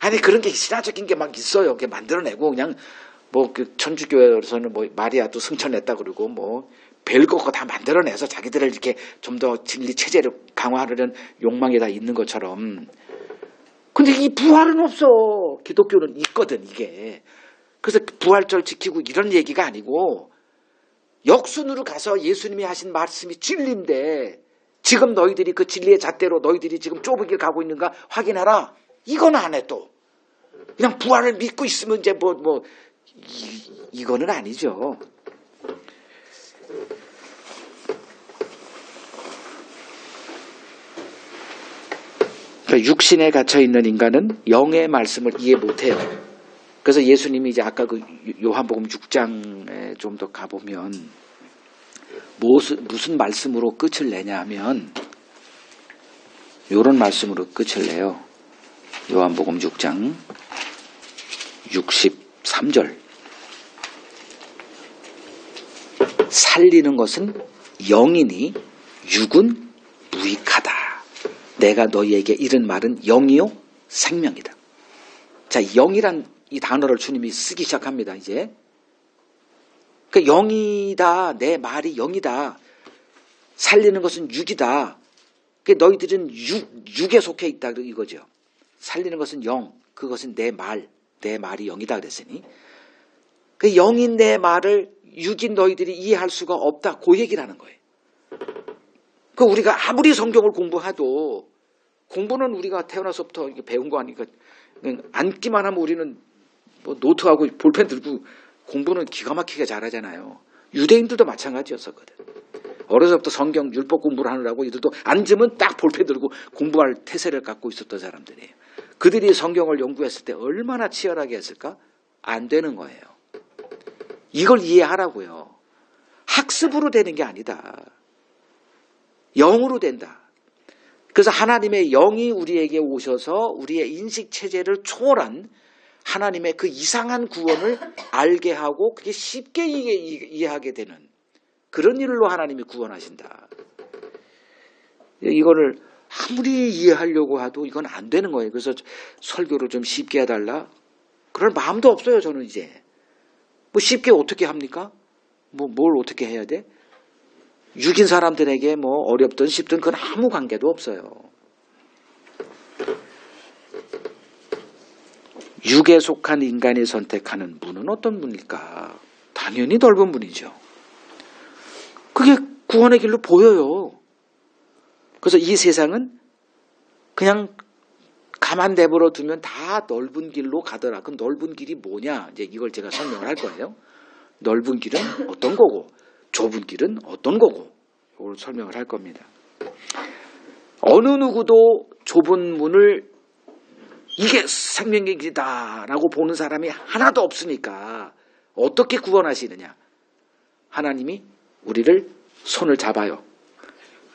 아니 그런 게 신화적인 게 막 있어요. 이렇게 만들어내고 그냥 뭐 그 천주교에서는 뭐 마리아도 승천했다 그러고 뭐 별거 다 만들어내서 자기들을 이렇게 좀 더 진리 체제를 강화하려는 욕망이 다 있는 것처럼. 근데 이 부활은 없어. 기독교는 있거든 이게. 그래서 부활절 지키고 이런 얘기가 아니고 역순으로 가서 예수님이 하신 말씀이 진리인데 지금 너희들이 그 진리의 잣대로 너희들이 지금 좁은 길 가고 있는가 확인하라. 이건 안 해 또. 그냥 부활을 믿고 있으면 이제 이거는 아니죠. 그러니까 육신에 갇혀 있는 인간은 영의 말씀을 이해 못해요. 그래서 예수님이 이제 아까 그 요한복음 6장에 좀 더 가보면 무슨 말씀으로 끝을 내냐 하면 이런 말씀으로 끝을 내요. 요한복음 6장 63절. 살리는 것은 영이니 육은 무익하다. 내가 너희에게 이른 말은 영이요 생명이다. 자, 영이란 이 단어를 주님이 쓰기 시작합니다. 이제 그러니까 영이다. 내 말이 영이다. 살리는 것은 육이다. 그러니까 너희들은 육에 속해 있다 이거죠. 살리는 것은 영, 그것은 내 말이 영이다 그랬으니 그 영인 내 말을 육인 너희들이 이해할 수가 없다. 그 얘기를 하는 거예요. 그 우리가 아무리 성경을 공부해도 공부는 우리가 태어나서부터 배운 거 아니까 앉기만 하면 우리는 뭐 노트하고 볼펜 들고 공부는 기가 막히게 잘하잖아요. 유대인들도 마찬가지였었거든. 어려서부터 성경 율법 공부를 하느라고 이들도 앉으면 딱 볼펜 들고 공부할 태세를 갖고 있었던 사람들이에요. 그들이 성경을 연구했을 때 얼마나 치열하게 했을까? 안 되는 거예요. 이걸 이해하라고요. 학습으로 되는 게 아니다. 영으로 된다. 그래서 하나님의 영이 우리에게 오셔서 우리의 인식체제를 초월한 하나님의 그 이상한 구원을 알게 하고 그게 쉽게 이해하게 되는 그런 일로 하나님이 구원하신다. 이거를 아무리 이해하려고 해도 이건 안 되는 거예요. 그래서 설교를 좀 쉽게 해달라? 그럴 마음도 없어요. 저는 이제. 뭐 쉽게 어떻게 합니까? 뭘 어떻게 해야 돼? 육인 사람들에게 뭐 어렵든 쉽든 그건 아무 관계도 없어요. 육에 속한 인간이 선택하는 문은 어떤 문일까? 당연히 넓은 문이죠. 그게 구원의 길로 보여요. 그래서 이 세상은 그냥 가만 내버려 두면 다 넓은 길로 가더라. 그럼 넓은 길이 뭐냐? 이제 이걸 제가 설명을 할 거예요. 넓은 길은 어떤 거고, 좁은 길은 어떤 거고, 이걸 설명을 할 겁니다. 어느 누구도 좁은 문을 이게 생명의 길이다라고 보는 사람이 하나도 없으니까 어떻게 구원하시느냐? 하나님이 우리를 손을 잡아요.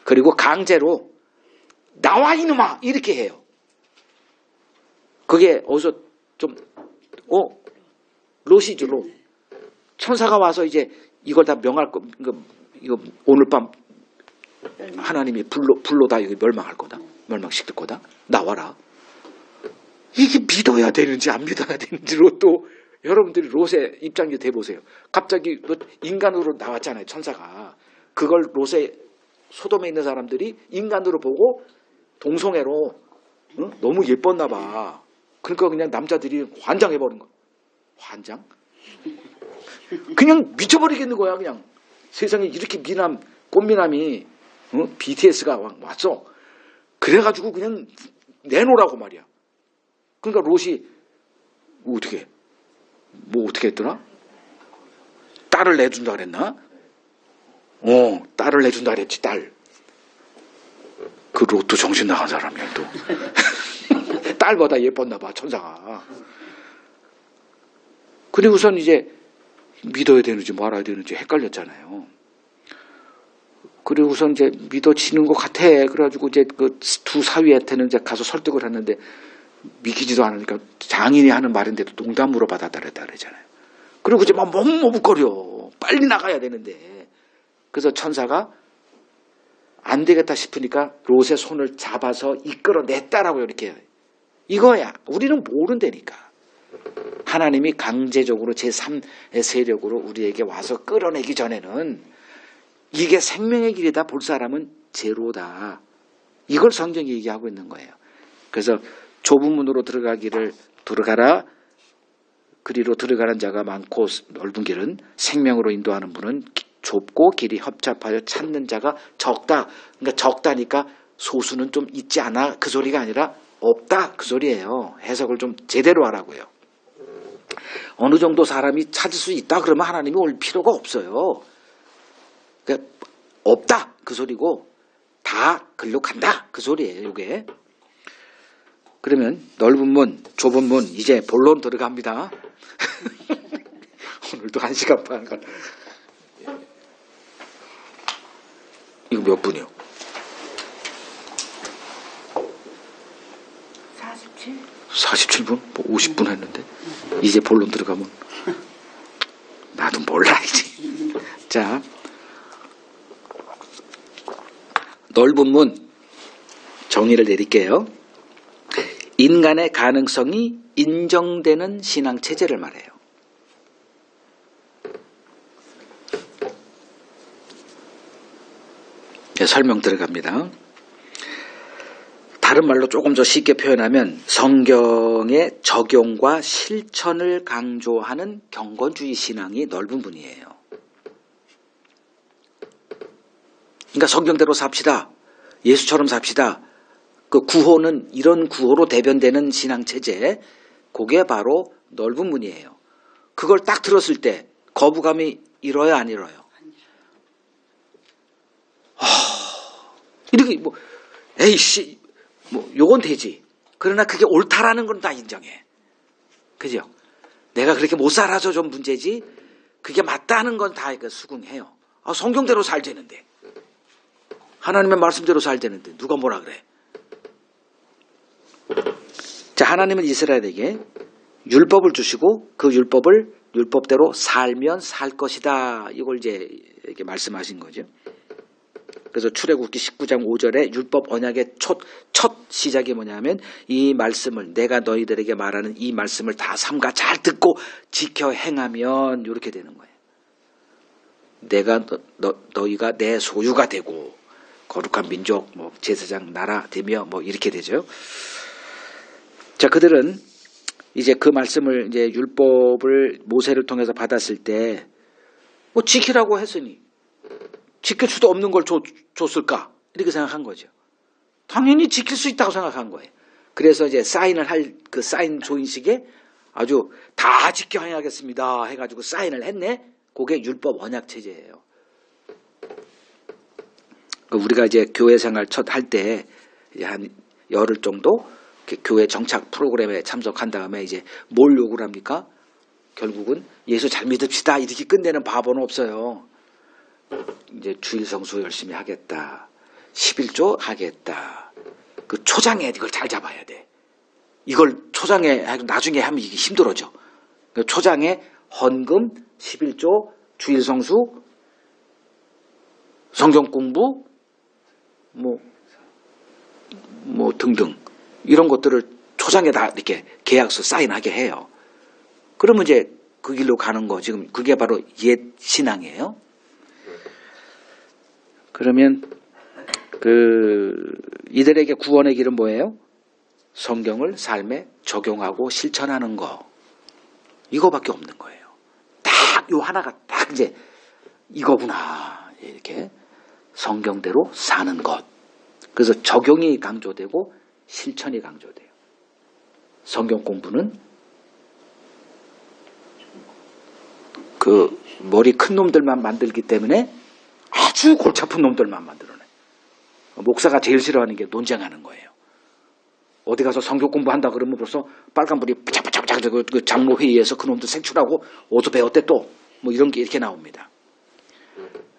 그리고 강제로 나와 이놈아 이렇게 해요. 그게 어디서 좀 롯이죠. 롯. 천사가 와서 이제 이걸 다 명할 거, 이거 오늘 밤 하나님이 불로 다 이거 멸망할 거다. 멸망시킬 거다. 나와라. 이게 믿어야 되는지 안 믿어야 되는지로 또 여러분들이 롯의 입장이 돼보세요. 갑자기 인간으로 나왔잖아요. 천사가. 그걸 롯의 소돔에 있는 사람들이 인간으로 보고 동성애로 너무 예뻤나 봐. 그러니까 그냥 남자들이 환장해버린 거야. 환장? 그냥 미쳐버리겠는 거야. 그냥 세상에 이렇게 꽃미남이 BTS가 왔어. 그래가지고 그냥 내놓으라고 말이야. 그러니까 롯이 어떻게 했더라? 딸을 내준다 그랬나? 딸을 내준다 그랬지. 딸. 그 롯도 정신 나간 사람이야 또. 딸보다 예뻤나 봐 천사가. 그리고선 이제 믿어야 되는지 말아야 되는지 헷갈렸잖아요. 그리고선 이제 믿어지는 것 같아. 그래가지고 이제 그 두 사위한테는 이제 가서 설득을 했는데 믿기지도 않으니까 장인이 하는 말인데도 농담으로 받아들였다 그러잖아요. 그리고 이제 막 머뭇머뭇거려. 빨리 나가야 되는데. 그래서 천사가 안 되겠다 싶으니까 롯의 손을 잡아서 이끌어냈다라고 이렇게. 이거야. 우리는 모른다니까. 하나님이 강제적으로 제3의 세력으로 우리에게 와서 끌어내기 전에는 이게 생명의 길이다 볼 사람은 제로다. 이걸 성경이 얘기하고 있는 거예요. 그래서 좁은 문으로 들어가라. 그리로 들어가는 자가 많고 넓은 길은 생명으로 인도하는 문은 좁고 길이 협잡하여 찾는 자가 적다. 그러니까 적다니까 소수는 좀 있지 않아 그 소리가 아니라 없다 그 소리예요. 해석을 좀 제대로 하라고요. 어느 정도 사람이 찾을 수 있다 그러면 하나님이 올 필요가 없어요. 그러니까 없다 그 소리고 다 글로 간다 그 소리예요. 이게. 그러면 넓은 문, 좁은 문 이제 본론 들어갑니다. 오늘도 1시간 반. 이거 몇 분이요? 47분? 뭐 50분 했는데 이제 본론 들어가면 나도 몰라 이제. 자, 넓은 문 정의를 내릴게요. 인간의 가능성이 인정되는 신앙체제를 말해요. 네, 설명 들어갑니다. 다른 말로 조금 더 쉽게 표현하면 성경의 적용과 실천을 강조하는 경건주의 신앙이 넓은 분이에요. 그러니까 성경대로 삽시다. 예수처럼 삽시다. 그 구호는 이런 구호로 대변되는 신앙체제, 그게 바로 넓은 문이에요. 그걸 딱 들었을 때 거부감이 일어요, 안 일어요? 이렇게 에이씨, 요건 되지. 그러나 그게 옳다라는 건 다 인정해. 그죠? 내가 그렇게 못 살아서 좀 문제지, 그게 맞다는 건 다 수긍해요. 성경대로 살되는데. 하나님의 말씀대로 살되는데 누가 뭐라 그래? 자, 하나님은 이스라엘에게 율법을 주시고 그 율법대로 살면 살 것이다. 이걸 이제 이렇게 말씀하신 거죠. 그래서 출애굽기 19장 5절에 율법 언약의 첫 시작이 뭐냐면 이 말씀을 내가 너희들에게 말하는 이 말씀을 다 삼가 잘 듣고 지켜 행하면 이렇게 되는 거예요. 내가 너희가 내 소유가 되고 거룩한 민족, 제사장 나라 되며 이렇게 되죠. 자, 그들은 이제 그 말씀을 이제 율법을 모세를 통해서 받았을 때 지키라고 했으니 지킬 수도 없는 걸 줬을까? 이렇게 생각한 거죠. 당연히 지킬 수 있다고 생각한 거예요. 그래서 이제 사인을 할 그 사인 조인식에 아주 다 지켜 행하겠습니다 해가지고 사인을 했네. 그게 율법 언약 체제예요. 우리가 이제 교회 생활 첫 할 때 한 열흘 정도 교회 정착 프로그램에 참석한 다음에 이제 뭘 요구를 합니까? 결국은 예수 잘 믿읍시다 이렇게 끝내는 바보는 없어요. 이제 주일 성수 열심히 하겠다. 11조 하겠다. 그 초장에 이걸 잘 잡아야 돼. 이걸 초장에 나중에 하면 이게 힘들어져. 그 초장에 헌금, 11조, 주일성수, 성경공부, 뭐 등등 이런 것들을 초장에 다 이렇게 계약서 사인하게 해요. 그러면 이제 그 길로 가는 거 지금 그게 바로 옛 신앙이에요. 그러면 이들에게 구원의 길은 뭐예요? 성경을 삶에 적용하고 실천하는 거. 이거밖에 없는 거예요. 딱 요 하나가 딱 이제 이거구나. 이렇게 성경대로 사는 것. 그래서 적용이 강조되고 실천이 강조돼요. 성경 공부는 그 머리 큰 놈들만 만들기 때문에 아주 골치 아픈 놈들만 만들어내. 목사가 제일 싫어하는 게 논쟁하는 거예요. 어디 가서 성경 공부한다 그러면 벌써 빨간불이 바짝바짝 그 장로회의에서 그놈들 색출하고 어디서 배웠대 또 뭐 이런 게 이렇게 나옵니다.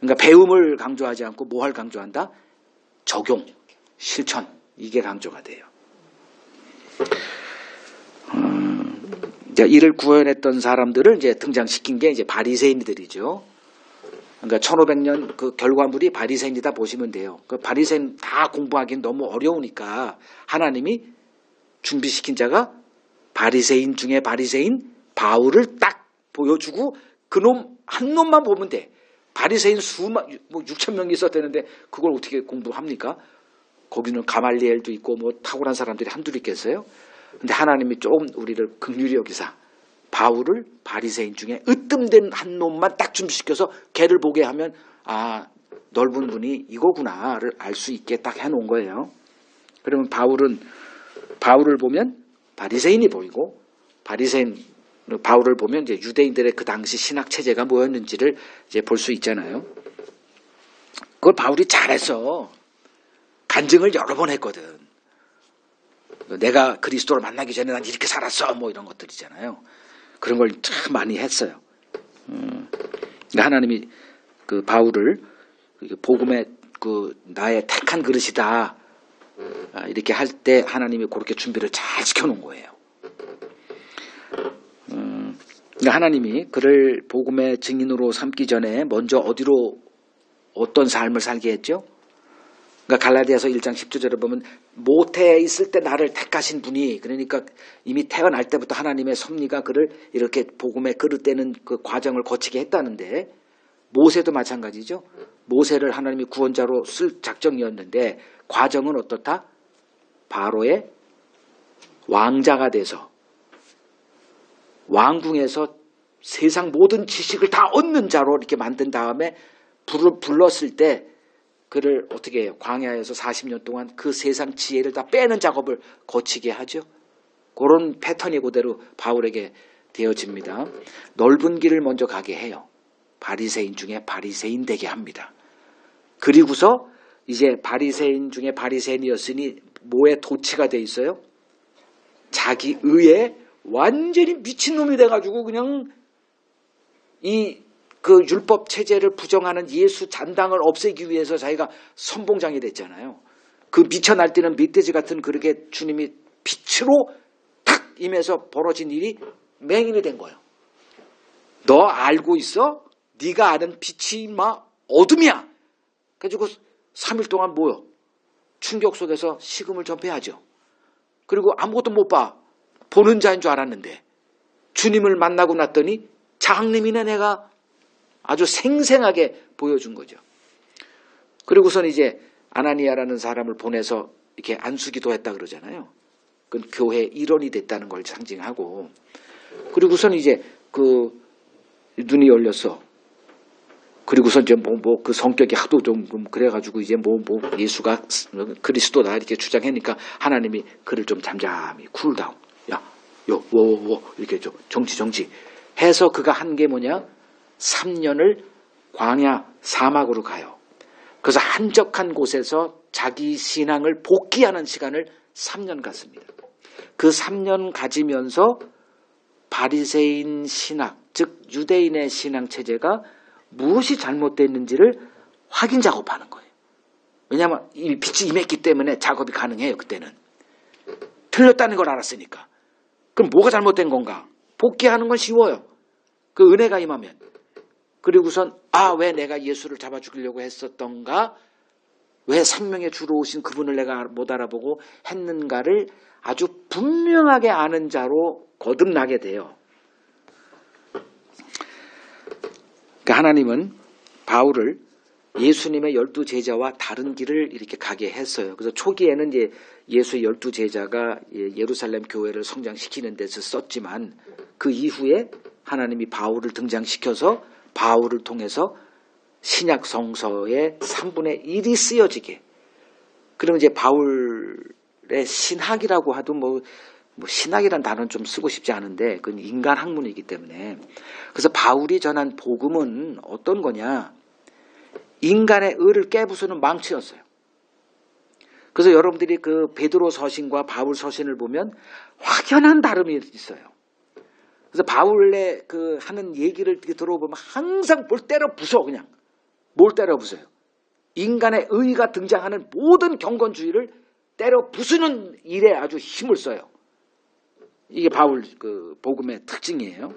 그러니까 배움을 강조하지 않고 뭐를 강조한다? 적용, 실천 이게 강조가 돼요. 이를 구원했던 사람들을 이제 등장시킨 게 이제 바리새인들이죠. 그러니까 1500년 그 결과물이 바리새인이다 보시면 돼요. 그 바리새인 다 공부하기는 너무 어려우니까 하나님이 준비시킨 자가 바리새인 중에 바리새인 바울을 딱 보여주고 그놈 한 놈만 보면 돼. 바리새인 수만 뭐 6천 명이 있었다는데 그걸 어떻게 공부합니까? 거기는 가말리엘도 있고 뭐 탁월한 사람들이 한둘 있겠어요? 근데 하나님이 조금 우리를 긍휼히 여기사 바울을 바리새인 중에 으뜸된 한 놈만 딱 준비시켜서 걔를 보게 하면 아 넓은 분이 이거구나를 알 수 있게 딱 해놓은 거예요. 그러면 바울을 보면 바리새인이 보이고 바울을 보면 이제 유대인들의 그 당시 신학 체제가 뭐였는지를 이제 볼 수 있잖아요. 그걸 바울이 잘했어. 간증을 여러 번 했거든. 내가 그리스도를 만나기 전에 난 이렇게 살았어. 뭐 이런 것들이잖아요. 그런 걸 참 많이 했어요. 그러니까 하나님이 그 바울을 복음의 그 나의 택한 그릇이다. 이렇게 할 때 하나님이 그렇게 준비를 잘 시켜놓은 거예요. 그러니까 하나님이 그를 복음의 증인으로 삼기 전에 먼저 어떤 삶을 살게 했죠? 그러니까 갈라디아서 1장 10절에 보면 모태에 있을 때 나를 택하신 분이 그러니까 이미 태어날 때부터 하나님의 섭리가 그를 이렇게 복음의 그릇되는 그 과정을 거치게 했다는데 모세도 마찬가지죠. 모세를 하나님이 구원자로 쓸 작정이었는데 과정은 어떻다? 바로의 왕자가 돼서 왕궁에서 세상 모든 지식을 다 얻는 자로 이렇게 만든 다음에 불렀을 때 그를 어떻게 해요? 광야에서 40년 동안 그 세상 지혜를 다 빼는 작업을 거치게 하죠. 그런 패턴이 그대로 바울에게 되어집니다. 넓은 길을 먼저 가게 해요. 바리새인 중에 바리새인 되게 합니다. 그리고서 이제 바리새인 중에 바리새인이었으니 뭐에 도취가 돼 있어요? 자기 의에 완전히 미친놈이 돼가지고 그냥 그 율법 체제를 부정하는 예수 잔당을 없애기 위해서 자기가 선봉장이 됐잖아요. 그 미쳐 날뛰는 멧돼지 같은 그렇게 주님이 빛으로 탁 임해서 벌어진 일이 맹인이 된 거예요. 너 알고 있어? 네가 아는 빛이 막 어둠이야. 그래가지고 3일 동안 뭐요? 충격 속에서 식음을 전폐하죠. 그리고 아무것도 못 봐. 보는 자인 줄 알았는데 주님을 만나고 났더니 장님이네 내가 아주 생생하게 보여준 거죠. 그리고선 이제 아나니아라는 사람을 보내서 이렇게 안수기도 했다 그러잖아요. 그건 교회 일원이 됐다는 걸 상징하고 그리고선 이제 그 눈이 열렸어. 그리고선 이제 그 성격이 하도 좀 그래가지고 이제 예수가 그리스도다 이렇게 주장하니까 하나님이 그를 좀 잠잠히 쿨다운. 이렇게 좀 정치 해서 그가 한 게 뭐냐? 3년을 광야 사막으로 가요. 그래서 한적한 곳에서 자기 신앙을 복귀하는 시간을 3년 갔습니다. 그 3년 가지면서 바리새인 신학, 즉 유대인의 신앙 체제가 무엇이 잘못됐는지를 확인 작업하는 거예요. 왜냐하면 이 빛이 임했기 때문에 작업이 가능해요. 그때는. 틀렸다는 걸 알았으니까. 그럼 뭐가 잘못된 건가? 복귀하는 건 쉬워요. 그 은혜가 임하면. 그리고선 왜 내가 예수를 잡아 죽이려고 했었던가? 왜 생명의 주로 오신 그분을 내가 못 알아보고 했는가를 아주 분명하게 아는 자로 거듭나게 돼요. 그러니까 하나님은 바울을 예수님의 12 제자와 다른 길을 이렇게 가게 했어요. 그래서 초기에는 이제 예수의 12 제자가 예루살렘 교회를 성장시키는 데서 썼지만 그 이후에 하나님이 바울을 등장시켜서 바울을 통해서 신약 성서의 3분의 1이 쓰여지게. 그러면 이제 바울의 신학이라고 하도 뭐 신학이란 단어는 좀 쓰고 싶지 않은데 그건 인간 학문이기 때문에. 그래서 바울이 전한 복음은 어떤 거냐? 인간의 의를 깨부수는 망치였어요. 그래서 여러분들이 그 베드로 서신과 바울 서신을 보면 확연한 다름이 있어요. 그래서 바울의 그 하는 얘기를 들어보면 항상 뭘 때려 부숴 그냥. 뭘 때려 부숴요? 인간의 의가 등장하는 모든 경건주의를 때려 부수는 일에 아주 힘을 써요. 이게 바울 그 복음의 특징이에요.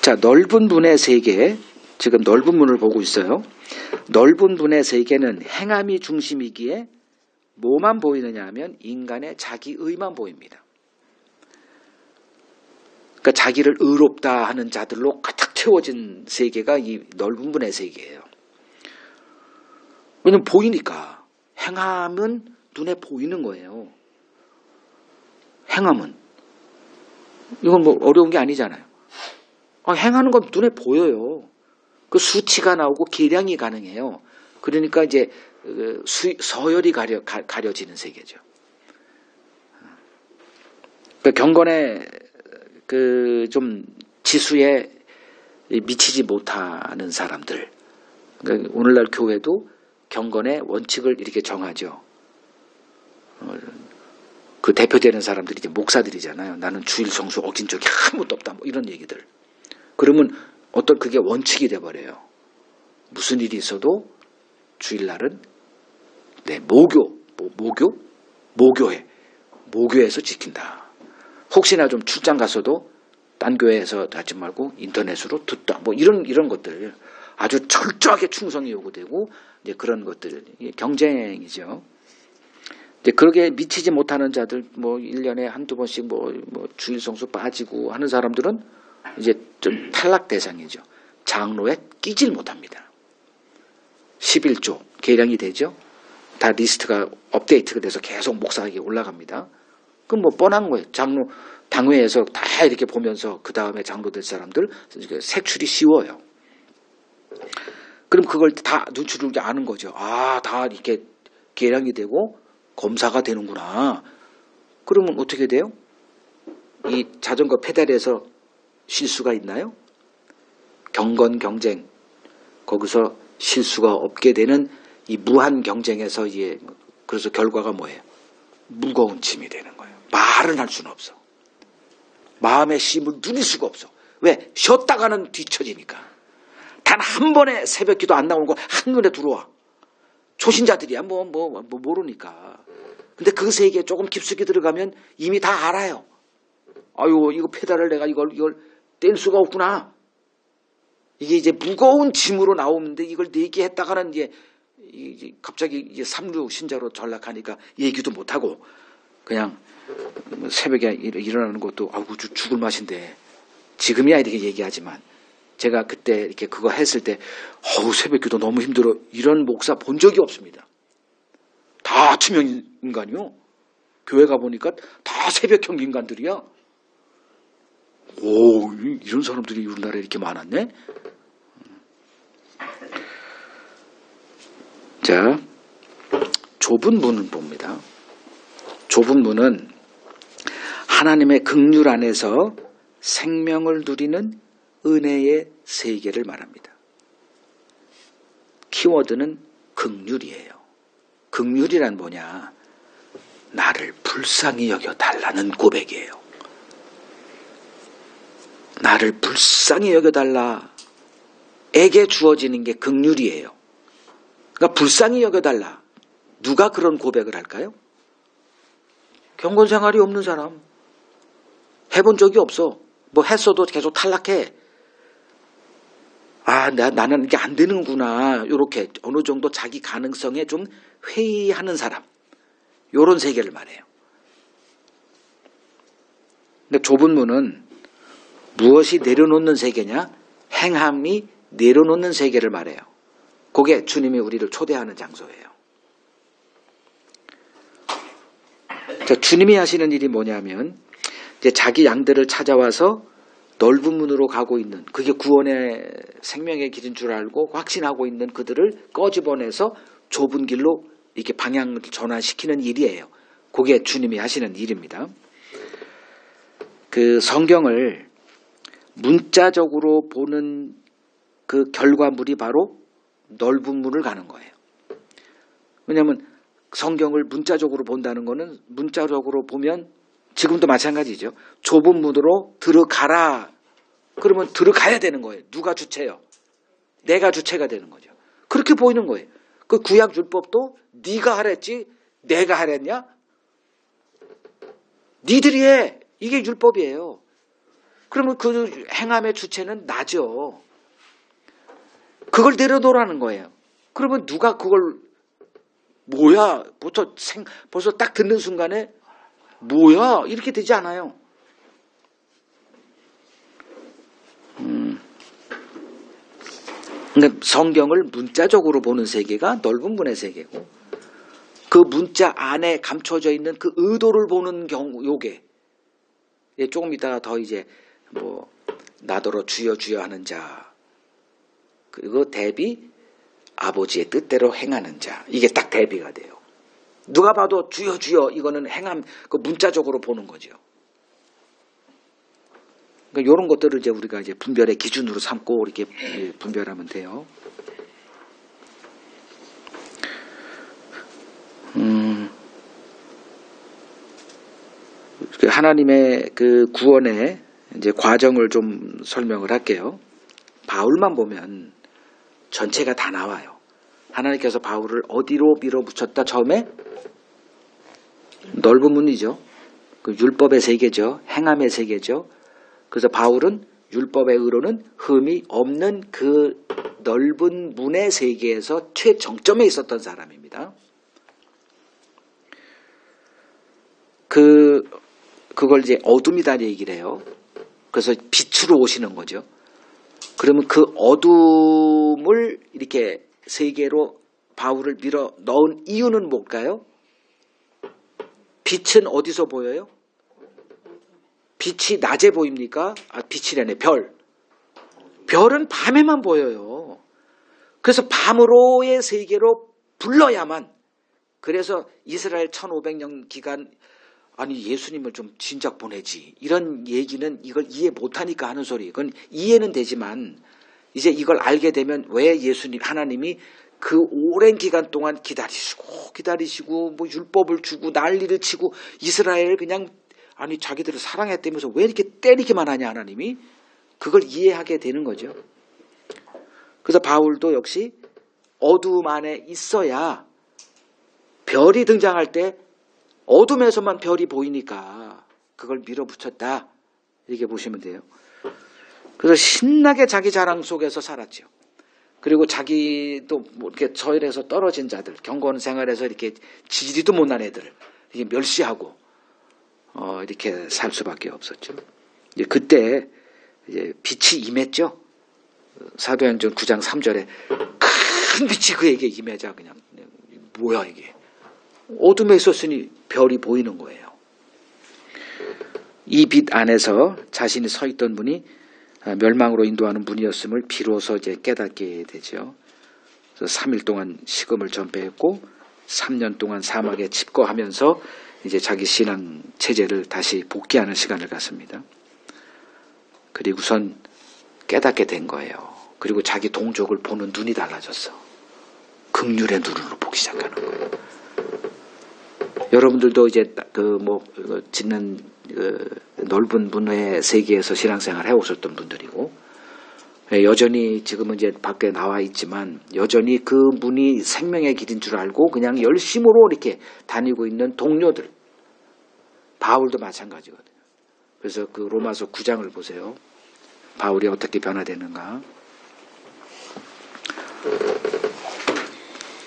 자, 넓은 분의 세계, 지금 넓은 문을 보고 있어요. 넓은 분의 세계는 행함이 중심이기에 뭐만 보이느냐 하면 인간의 자기의만 보입니다. 그러니까 자기를 의롭다 하는 자들로 가득 채워진 세계가 이 넓은 분의 세계예요. 왜냐면 보이니까. 행함은 눈에 보이는 거예요. 행함은. 이건 뭐 어려운 게 아니잖아요. 행하는 건 눈에 보여요. 그 수치가 나오고 계량이 가능해요. 그러니까 이제 서열이 가려지는 세계죠. 그러니까 경건의 그 좀 지수에 미치지 못하는 사람들. 그러니까 오늘날 교회도 경건의 원칙을 이렇게 정하죠. 그 대표되는 사람들이 이제 목사들이잖아요. 나는 주일 성수 어긴 적이 아무것도 없다. 뭐 이런 얘기들. 그러면 어떤 그게 원칙이 돼버려요. 무슨 일이 있어도 주일날은 모교에서 지킨다. 혹시나 좀 출장 갔어도 딴 교회에서 하지 말고 인터넷으로 듣다. 뭐 이런 것들 아주 철저하게 충성이 요구되고 이제 그런 것들 경쟁이죠. 이제 그렇게 미치지 못하는 자들 뭐 1년에 한두 번씩 뭐 주일 성수 빠지고 하는 사람들은 이제 좀 탈락 대상이죠. 장로에 끼질 못합니다. 11조 계량이 되죠. 다 리스트가 업데이트가 돼서 계속 목사에게 올라갑니다. 그럼 뭐 뻔한 거예요. 장로 당회에서 다 이렇게 보면서 그 다음에 장로 될 사람들 색출이 쉬워요. 그럼 그걸 다 눈치를 아는 거죠. 다 이렇게 계량이 되고 검사가 되는구나. 그러면 어떻게 돼요? 이 자전거 페달에서 실수가 있나요? 경건 경쟁 거기서 실수가 없게 되는 이 무한 경쟁에서 그래서 결과가 뭐예요? 무거운 짐이 되는 거예요. 말은 할 수는 없어. 마음의 쉼을 누릴 수가 없어. 왜? 쉬었다가는 뒤처지니까. 단 한 번의 새벽기도 안 나오는 거 한눈에 들어와. 초신자들이야 모르니까. 근데 그 세계에 조금 깊숙이 들어가면 이미 다 알아요. 이거 페달을 내가 이걸 뗄 수가 없구나. 이게 이제 무거운 짐으로 나오는데 이걸 내기했다가는 이제 갑자기 이제 삼류 신자로 전락하니까 얘기도 못하고 그냥 새벽에 일어나는 것도 죽을 맛인데 지금이야 이렇게 얘기하지만 제가 그때 이렇게 그거 했을 때 새벽기도 너무 힘들어 이런 목사 본 적이 없습니다. 다 치명 인간이요. 교회 가보니까 다 새벽형 인간들이야. 이런 사람들이 우리나라에 이렇게 많았네. 자, 좁은 문을 봅니다. 좁은 문은 하나님의 긍휼 안에서 생명을 누리는 은혜의 세계를 말합니다. 키워드는 긍휼이에요. 긍휼이란 뭐냐? 나를 불쌍히 여겨달라는 고백이에요. 나를 불쌍히 여겨달라. 에게 주어지는 게 긍휼이에요. 그러니까 불쌍히 여겨달라. 누가 그런 고백을 할까요? 경건 생활이 없는 사람. 해본 적이 없어. 뭐 했어도 계속 탈락해. 아, 나는 이게 안 되는구나. 이렇게 어느 정도 자기 가능성에 좀 회의하는 사람. 요런 세계를 말해요. 근데 좁은 문은 무엇이 내려놓는 세계냐? 행함이 내려놓는 세계를 말해요. 그게 주님이 우리를 초대하는 장소예요. 자, 주님이 하시는 일이 뭐냐면 이제 자기 양들을 찾아와서 넓은 문으로 가고 있는, 그게 구원의 생명의 길인 줄 알고 확신하고 있는 그들을 꺼집어내서 좁은 길로 이렇게 방향을 전환시키는 일이에요. 그게 주님이 하시는 일입니다. 그 성경을 문자적으로 보는 그 결과물이 바로 넓은 문을 가는 거예요. 왜냐하면 성경을 문자적으로 본다는 거는, 문자적으로 보면 지금도 마찬가지죠. 좁은 문으로 들어가라. 그러면 들어가야 되는 거예요. 누가 주체요? 내가 주체가 되는 거죠. 그렇게 보이는 거예요. 그 구약 율법도 네가 하랬지 내가 하랬냐? 니들이 해. 이게 율법이에요. 그러면 그 행함의 주체는 나죠. 그걸 내려놓으라는 거예요. 그러면 누가 그걸 뭐야? 벌써 딱 듣는 순간에 뭐야? 이렇게 되지 않아요. 그러니까 성경을 문자적으로 보는 세계가 넓은 문의 세계고, 그 문자 안에 감춰져 있는 그 의도를 보는 경우, 요게 조금 이따가 더 이제 뭐 나더러 주여 주여 하는 자, 그리고 대비 아버지의 뜻대로 행하는 자, 이게 딱 대비가 돼요. 누가 봐도 주여 주여, 이거는 행함, 그 문자적으로 보는 거죠. 그러니까 이런 것들을 이제 우리가 이제 분별의 기준으로 삼고 이렇게 분별하면 돼요. 하나님의 그 구원의 이제 과정을 좀 설명을 할게요. 바울만 보면 전체가 다 나와요. 하나님께서 바울을 어디로 밀어붙였다? 처음에 넓은 문이죠. 그 율법의 세계죠. 행함의 세계죠. 그래서 바울은 율법의 의로는 흠이 없는 그 넓은 문의 세계에서 최정점에 있었던 사람입니다. 그걸 이제 어둠이다 얘기를 해요. 그래서 빛으로 오시는 거죠. 그러면 그 어둠을 이렇게 세계로 바울을 밀어 넣은 이유는 뭘까요? 빛은 어디서 보여요? 빛이 낮에 보입니까? 빛이라네, 별. 별은 밤에만 보여요. 그래서 밤으로의 세계로 불러야만. 그래서 이스라엘 1500년 기간, 아니 예수님을 좀 진작 보내지, 이런 얘기는 이걸 이해 못하니까 하는 소리. 그건 이해는 되지만 이제 이걸 알게 되면 왜 예수님, 하나님이 그 오랜 기간 동안 기다리시고 뭐 율법을 주고 난리를 치고 이스라엘을 그냥, 아니 자기들을 사랑했다면서 왜 이렇게 때리기만 하냐 하나님이, 그걸 이해하게 되는 거죠. 그래서 바울도 역시 어두움 안에 있어야, 별이 등장할 때 어둠에서만 별이 보이니까 그걸 밀어붙였다, 이렇게 보시면 돼요. 그래서 신나게 자기 자랑 속에서 살았죠. 그리고 자기도 뭐 이렇게 저열해서 떨어진 자들, 경건 생활에서 이렇게 지지리도 못난 애들을 이렇게 멸시하고 이렇게 살 수밖에 없었죠. 이제 그때 이제 빛이 임했죠. 사도행전 9장 3절에 큰 빛이 그에게 임하자, 그냥 뭐야 이게, 어둠에 있었으니 별이 보이는 거예요. 이 빛 안에서 자신이 서 있던 분이 멸망으로 인도하는 문이었음을 비로소 이제 깨닫게 되죠. 그래서 3일 동안 식음을 전폐했고 3년 동안 사막에 칩거하면서 이제 자기 신앙 체제를 다시 복귀하는 시간을 갖습니다. 그리고선 깨닫게 된 거예요. 그리고 자기 동족을 보는 눈이 달라졌어. 긍휼의 눈으로 보기 시작하는 거예요. 여러분들도 이제 짓는 넓은 문화의 세계에서 신앙생활 해오셨던 분들이고, 여전히 지금은 이제 밖에 나와 있지만 여전히 그 문이 생명의 길인 줄 알고 그냥 열심으로 이렇게 다니고 있는 동료들, 바울도 마찬가지거든요. 그래서 그 로마서 9장을 보세요. 바울이 어떻게 변화되는가.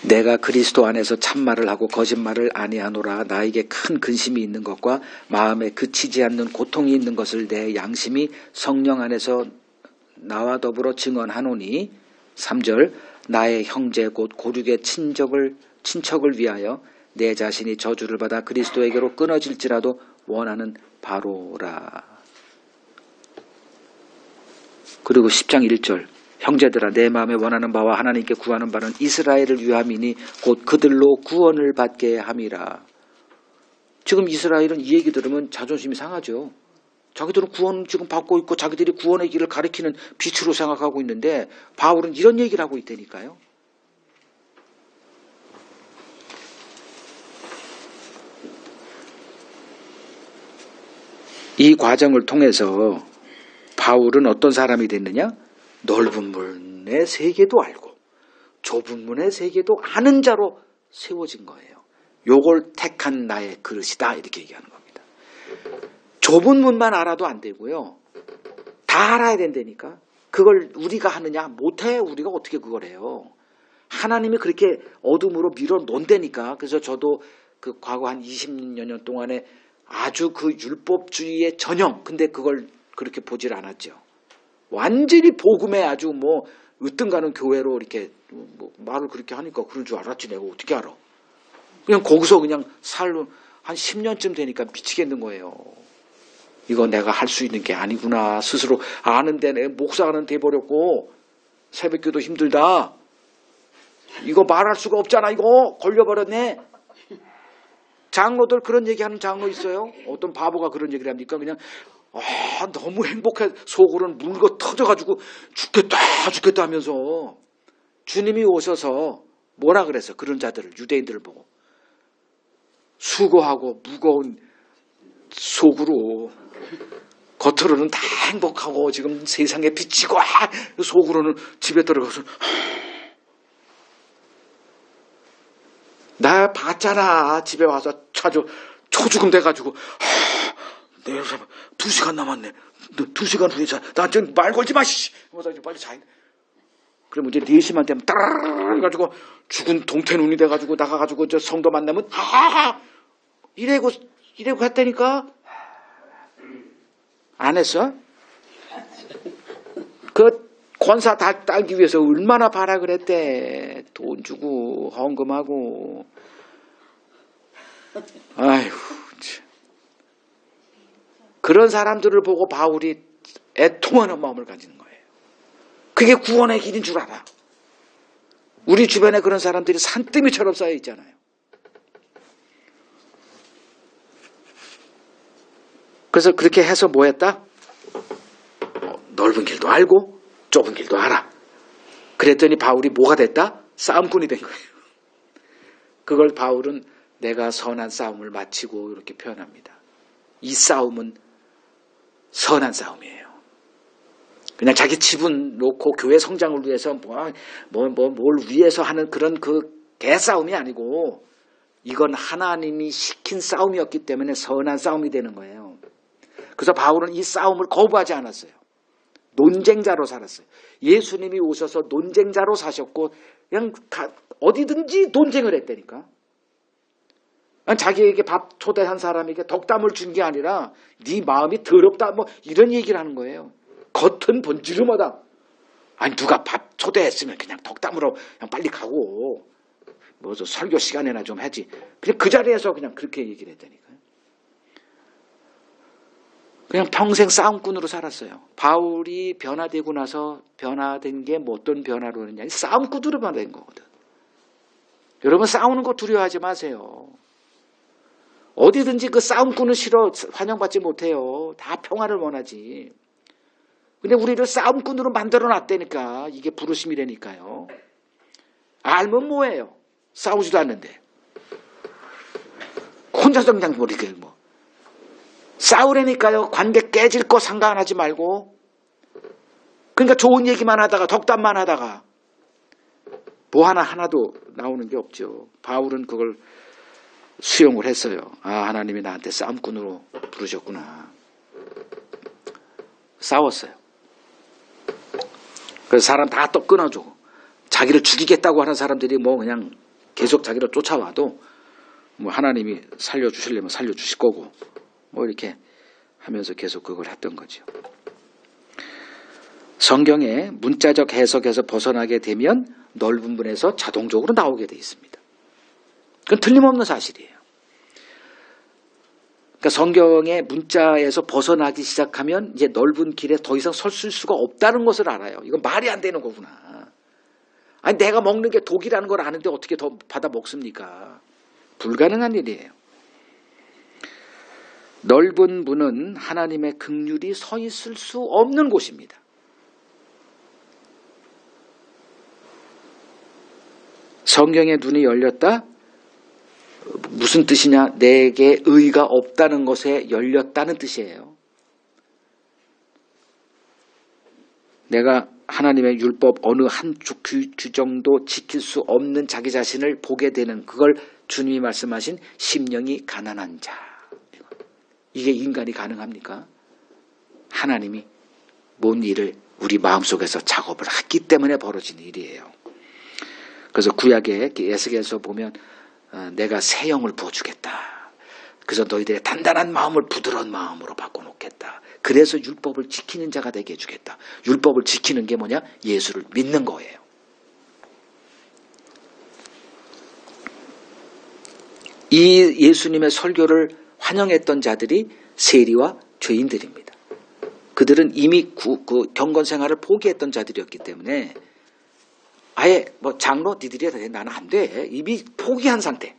내가 그리스도 안에서 참말을 하고 거짓말을 아니하노라. 나에게 큰 근심이 있는 것과 마음에 그치지 않는 고통이 있는 것을 내 양심이 성령 안에서 나와 더불어 증언하노니. 3절 나의 형제 곧 고륙의 친척을 위하여 내 자신이 저주를 받아 그리스도에게로 끊어질지라도 원하는 바로라. 그리고 10장 1절 형제들아 내 마음에 원하는 바와 하나님께 구하는 바는 이스라엘을 위함이니 곧 그들로 구원을 받게 함이라. 지금 이스라엘은 이 얘기 들으면 자존심이 상하죠. 자기들은 구원 지금 받고 있고 자기들이 구원의 길을 가리키는 빛으로 생각하고 있는데 바울은 이런 얘기를 하고 있다니까요. 이 과정을 통해서 바울은 어떤 사람이 됐느냐? 넓은 문의 세계도 알고 좁은 문의 세계도 아는 자로 세워진 거예요. 요걸 택한 나의 그릇이다 이렇게 얘기하는 겁니다. 좁은 문만 알아도 안 되고요. 다 알아야 된다니까. 그걸 우리가 하느냐? 못해. 우리가 어떻게 그걸 해요. 하나님이 그렇게 어둠으로 밀어 놓는다니까. 그래서 저도 그 과거 한 20여 년 동안에 아주 그 율법주의의 전형, 근데 그걸 그렇게 보질 않았죠. 완전히 복음에 아주 으뜸가는 교회로 이렇게 말을 그렇게 하니까 그런 줄 알았지. 내가 어떻게 알아. 그냥 거기서 그냥 살로 한 10년쯤 되니까 미치겠는 거예요. 이거 내가 할 수 있는 게 아니구나. 스스로 아는데 내 목사는 돼버렸고 새벽기도 힘들다. 이거 말할 수가 없잖아. 이거 걸려버렸네. 장로들 그런 얘기하는 장로 있어요. 어떤 바보가 그런 얘기를 합니까? 그냥 너무 행복해. 속으로는 물고 터져가지고 죽겠다 하면서 주님이 오셔서 뭐라 그랬어? 그런 자들을, 유대인들을 보고 수고하고 무거운 속으로 겉으로는 다 행복하고 지금 세상에 비치고 속으로는 집에 들어가서 나 봤잖아. 집에 와서 초죽음 돼가지고 내일 2시간 남았네. 2시간 후에 자. 나 지금 말 걸지 마. 씨. 빨리 자. 그럼 이제 4시만 되면 따라라라 해가지고 죽은 동태눈이 돼가지고 나가가지고 저 성도 만나면 이래고 했다니까. 안 했어? 그 권사 딸기 위해서 얼마나 발악을 했대. 돈 주고 헌금하고. 아이고 참. 그런 사람들을 보고 바울이 애통하는 마음을 가지는 거예요. 그게 구원의 길인 줄 알아. 우리 주변에 그런 사람들이 산더미처럼 쌓여 있잖아요. 그래서 그렇게 해서 뭐 했다? 넓은 길도 알고 좁은 길도 알아. 그랬더니 바울이 뭐가 됐다? 싸움꾼이 된 거예요. 그걸 바울은 내가 선한 싸움을 마치고 이렇게 표현합니다. 이 싸움은 선한 싸움이에요. 그냥 자기 지분 놓고 교회 성장을 위해서 뭘 위해서 하는 그런 그 개싸움이 아니고 이건 하나님이 시킨 싸움이었기 때문에 선한 싸움이 되는 거예요. 그래서 바울은 이 싸움을 거부하지 않았어요. 논쟁자로 살았어요. 예수님이 오셔서 논쟁자로 사셨고 그냥 어디든지 논쟁을 했다니까. 자기에게 밥 초대한 사람에게 덕담을 준 게 아니라 네 마음이 더럽다 이런 얘기를 하는 거예요. 겉은 번지르마다. 아니 누가 밥 초대했으면 그냥 덕담으로 그냥 빨리 가고 설교 시간이나 좀 하지. 그냥 그 자리에서 그냥 그렇게 얘기를 했다니까요. 그냥 평생 싸움꾼으로 살았어요. 바울이 변화되고 나서 변화된 게 어떤 변화로 했냐. 싸움꾼으로 변화된 거거든. 여러분 싸우는 거 두려워하지 마세요. 어디든지 그 싸움꾼은 싫어. 환영받지 못해요. 다 평화를 원하지. 근데 우리를 싸움꾼으로 만들어 놨다니까. 이게 부르심이라니까요. 알면 뭐예요? 싸우지도 않는데. 혼자서 그냥 이렇게 싸우라니까요. 관계 깨질 거 상관하지 말고. 그러니까 좋은 얘기만 하다가 덕담만 하다가 뭐 하나도 나오는 게 없죠. 바울은 그걸 수용을 했어요. 하나님이 나한테 싸움꾼으로 부르셨구나. 싸웠어요. 그래서 사람 다 또 끊어줘. 자기를 죽이겠다고 하는 사람들이 그냥 계속 자기를 쫓아와도 하나님이 살려주시려면 살려주실 거고 이렇게 하면서 계속 그걸 했던 거죠. 성경의 문자적 해석에서 벗어나게 되면 넓은 문에서 자동적으로 나오게 돼 있습니다. 그건 틀림없는 사실이에요. 그러니까 성경의 문자에서 벗어나기 시작하면 이제 넓은 길에 더 이상 설 수가 없다는 것을 알아요. 이건 말이 안 되는 거구나. 아니 내가 먹는 게 독이라는 걸 아는데 어떻게 더 받아 먹습니까? 불가능한 일이에요. 넓은 문은 하나님의 긍휼이 서 있을 수 없는 곳입니다. 성경의 눈이 열렸다? 무슨 뜻이냐? 내게 의가 없다는 것에 열렸다는 뜻이에요. 내가 하나님의 율법 어느 한 규정도 지킬 수 없는 자기 자신을 보게 되는, 그걸 주님이 말씀하신 심령이 가난한 자. 이게 인간이 가능합니까? 하나님이 뭔 일을 우리 마음속에서 작업을 했기 때문에 벌어진 일이에요. 그래서 구약의 에스겔서 보면 내가 새 영을 부어주겠다. 그래서 너희들의 단단한 마음을 부드러운 마음으로 바꿔놓겠다. 그래서 율법을 지키는 자가 되게 해주겠다. 율법을 지키는 게 뭐냐? 예수를 믿는 거예요. 이 예수님의 설교를 환영했던 자들이 세리와 죄인들입니다. 그들은 이미 경건 생활을 포기했던 자들이었기 때문에 아예 장로 니들이 해야 돼. 나는 안 돼. 이미 포기한 상태.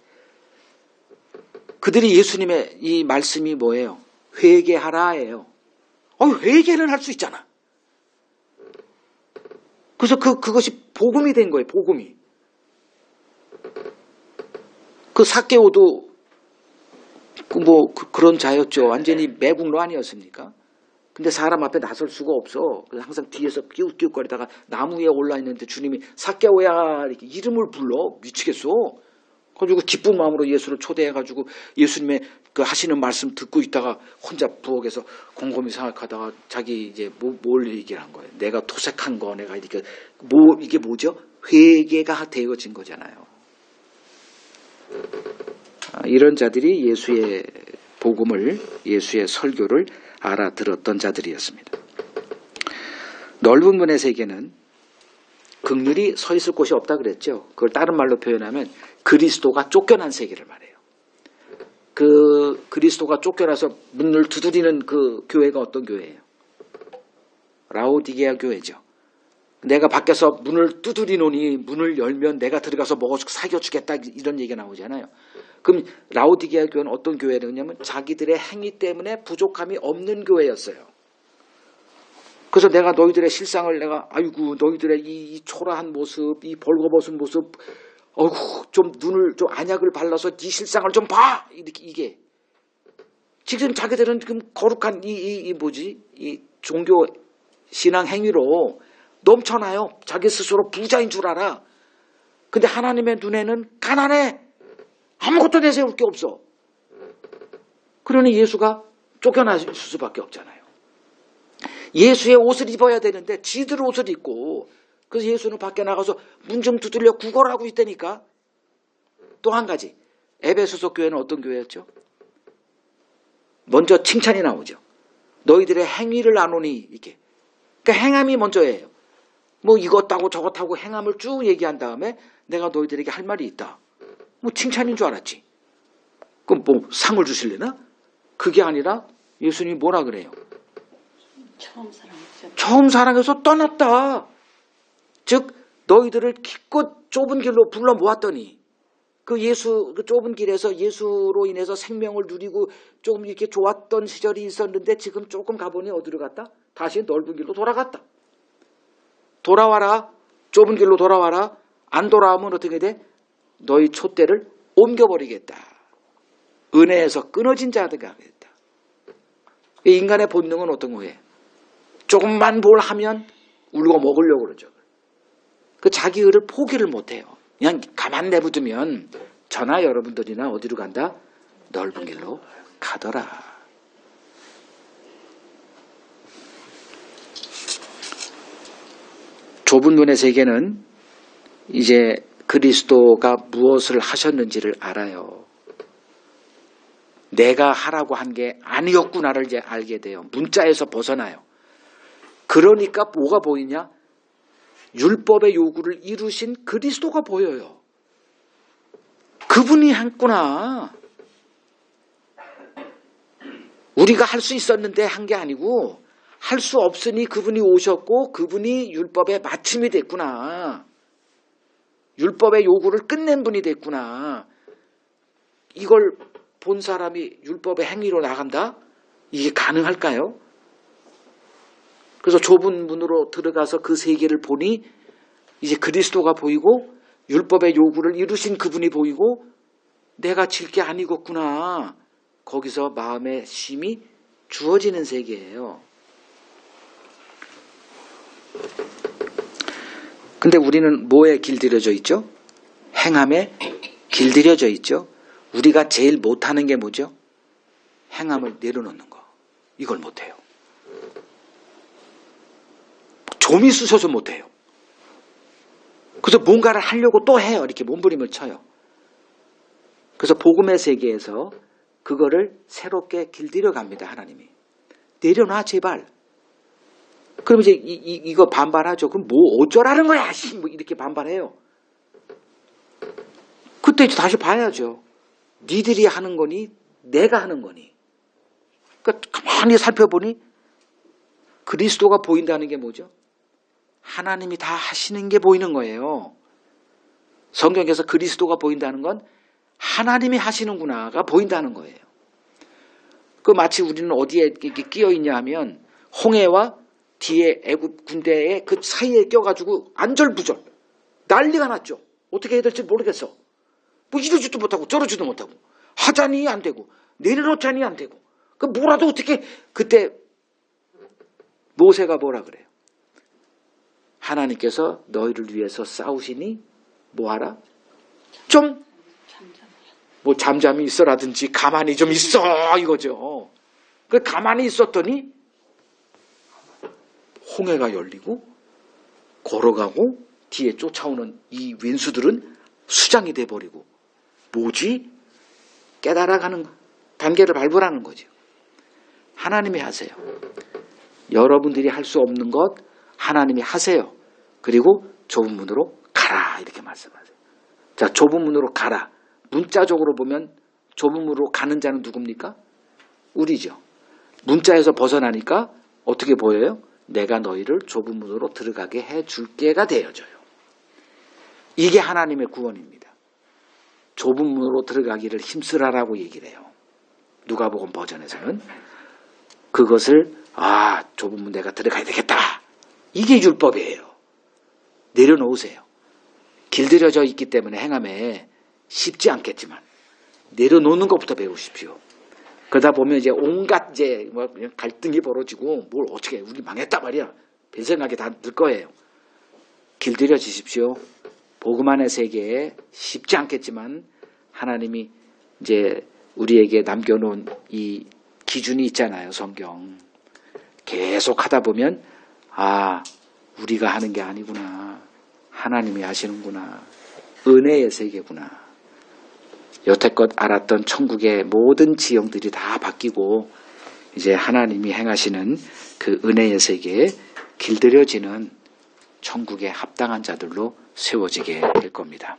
그들이 예수님의 이 말씀이 뭐예요? 회개하라예요. 회개는 할 수 있잖아. 그래서 그것이 복음이 된 거예요. 복음이. 그 삭개오도 그런 자였죠. 완전히 매국노 아니었습니까? 근데 사람 앞에 나설 수가 없어. 그래서 항상 뒤에서 끼웃끼웃거리다가 나무 위에 올라 있는데 주님이 삭개오야 이렇게 이름을 불러. 미치겠어. 그래가지고 기쁜 마음으로 예수를 초대해가지고 예수님의 그 하시는 말씀 듣고 있다가 혼자 부엌에서 곰곰이 생각하다가 자기 이제 뭘 얘기를 한 거예요. 내가 토색한 거, 내가 이렇게 이게 뭐죠? 회개가 되어진 거잖아요. 이런 자들이 예수의 복음을, 예수의 설교를 알아들었던 자들이었습니다. 넓은 문의 세계는 긍휼이 서 있을 곳이 없다 그랬죠. 그걸 다른 말로 표현하면 그리스도가 쫓겨난 세계를 말해요. 그 그리스도가 쫓겨나서 문을 두드리는 그 교회가 어떤 교회예요? 라오디게아 교회죠. 내가 밖에서 문을 두드리노니 문을 열면 내가 들어가서 사겨주겠다 이런 얘기가 나오잖아요. 그럼 라오디게아 교회는 어떤 교회냐면 자기들의 행위 때문에 부족함이 없는 교회였어요. 그래서 내가 너희들의 실상을 아이고 너희들의 이 초라한 모습, 이 벌거벗은 모습, 좀 눈을 좀 안약을 발라서 네 실상을 좀 봐. 이게 지금 자기들은 지금 거룩한 이 종교 신앙 행위로 넘쳐나요. 자기 스스로 부자인 줄 알아. 근데 하나님의 눈에는 가난해. 아무것도 내세울 게 없어. 그러니 예수가 쫓겨나실 수밖에 없잖아요. 예수의 옷을 입어야 되는데 지들 옷을 입고, 그래서 예수는 밖에 나가서 문 좀 두들려 구걸하고 있다니까. 또 한 가지, 에베소서 교회는 어떤 교회였죠? 먼저 칭찬이 나오죠. 너희들의 행위를 아노니 이게. 그러니까 행함이 먼저예요. 이것하고 저것하고 행함을 쭉 얘기한 다음에 내가 너희들에게 할 말이 있다. 칭찬인 줄 알았지. 그럼 상을 주실래나? 그게 아니라 예수님이 뭐라 그래요? 처음 사랑해서 떠났다. 즉 너희들을 기껏 좁은 길로 불러 모았더니 그 좁은 길에서 예수로 인해서 생명을 누리고 조금 이렇게 좋았던 시절이 있었는데 지금 조금 가보니 어디로 갔다? 다시 넓은 길로 돌아갔다. 돌아와라. 좁은 길로 돌아와라. 안 돌아오면 어떻게 돼? 너희 촛대를 옮겨버리겠다. 은혜에서 끊어진 자들가 됐다. 인간의 본능은 어떤 거예요? 조금만 뭘 하면 울고 먹으려고 그러죠. 그 자기 의를 포기를 못해요. 그냥 가만 내버두면 저나 여러분들이나 어디로 간다? 넓은 길로 가더라. 좁은 눈의 세계는 이제 그리스도가 무엇을 하셨는지를 알아요. 내가 하라고 한 게 아니었구나를 이제 알게 돼요. 문자에서 벗어나요. 그러니까 뭐가 보이냐? 율법의 요구를 이루신 그리스도가 보여요. 그분이 했구나. 우리가 할 수 있었는데 한 게 아니고 할 수 없으니 그분이 오셨고 그분이 율법의 마침이 됐구나. 율법의 요구를 끝낸 분이 됐구나. 이걸 본 사람이 율법의 행위로 나간다? 이게 가능할까요? 그래서 좁은 문으로 들어가서 그 세계를 보니 이제 그리스도가 보이고 율법의 요구를 이루신 그분이 보이고 내가 질 게 아니겠구나. 거기서 마음의 쉼이 주어지는 세계예요. 근데 우리는 뭐에 길들여져 있죠? 행함에 길들여져 있죠. 우리가 제일 못하는 게 뭐죠? 행함을 내려놓는 거. 이걸 못해요. 좀이 쑤셔서 못해요. 그래서 뭔가를 하려고 또 해요. 이렇게 몸부림을 쳐요. 그래서 복음의 세계에서 그거를 새롭게 길들여 갑니다. 하나님이. 내려놔 제발. 그럼 이제 이거 반발하죠. 그럼 뭐 어쩌라는 거야. 뭐 이렇게 반발해요. 그때 이제 다시 봐야죠. 니들이 하는 거니 내가 하는 거니. 그러니까 가만히 살펴보니 그리스도가 보인다는 게 뭐죠? 하나님이 다 하시는 게 보이는 거예요. 성경에서 그리스도가 보인다는 건 하나님이 하시는구나가 보인다는 거예요. 그 마치 우리는 어디에 이렇게 끼어 있냐 하면 홍해와 뒤에 애굽 군대의 그 사이에 껴가지고 안절부절 난리가 났죠. 어떻게 해야 될지 모르겠어. 뭐 이러지도 못하고 저러지도 못하고 하자니 안 되고 내려놓자니 안 되고 그 뭐라도 어떻게. 그때 모세가 뭐라 그래요? 하나님께서 너희를 위해서 싸우시니 뭐하라? 좀 뭐 잠잠히 있어라든지 가만히 좀 있어 이거죠. 그 가만히 있었더니 홍해가 열리고 걸어가고 뒤에 쫓아오는 이 왼수들은 수장이 돼버리고 뭐지? 깨달아가는 단계를 밟으라는 거죠. 하나님이 하세요. 여러분들이 할 수 없는 것 하나님이 하세요. 그리고 좁은 문으로 가라 이렇게 말씀하세요. 자, 좁은 문으로 가라. 문자적으로 보면 좁은 문으로 가는 자는 누굽니까? 우리죠. 문자에서 벗어나니까 어떻게 보여요? 내가 너희를 좁은 문으로 들어가게 해줄게가 되어져요. 이게 하나님의 구원입니다. 좁은 문으로 들어가기를 힘쓰라라고 얘기를 해요. 누가복음 버전에서는 그것을 좁은 문 내가 들어가야 되겠다. 이게 율법이에요. 내려놓으세요. 길들여져 있기 때문에 행함에 쉽지 않겠지만 내려놓는 것부터 배우십시오. 그러다 보면 이제 온갖 이제 뭐 갈등이 벌어지고 뭘 어떻게 해. 우리 망했다 말이야. 별 생각이 다 들 거예요. 길들여지십시오. 복음 안의 세계에 쉽지 않겠지만 하나님이 이제 우리에게 남겨놓은 이 기준이 있잖아요. 성경. 계속 하다 보면 우리가 하는 게 아니구나. 하나님이 하시는구나. 은혜의 세계구나. 여태껏 알았던 천국의 모든 지형들이 다 바뀌고 이제 하나님이 행하시는 그 은혜의 세계에 길들여지는 천국에 합당한 자들로 세워지게 될 겁니다.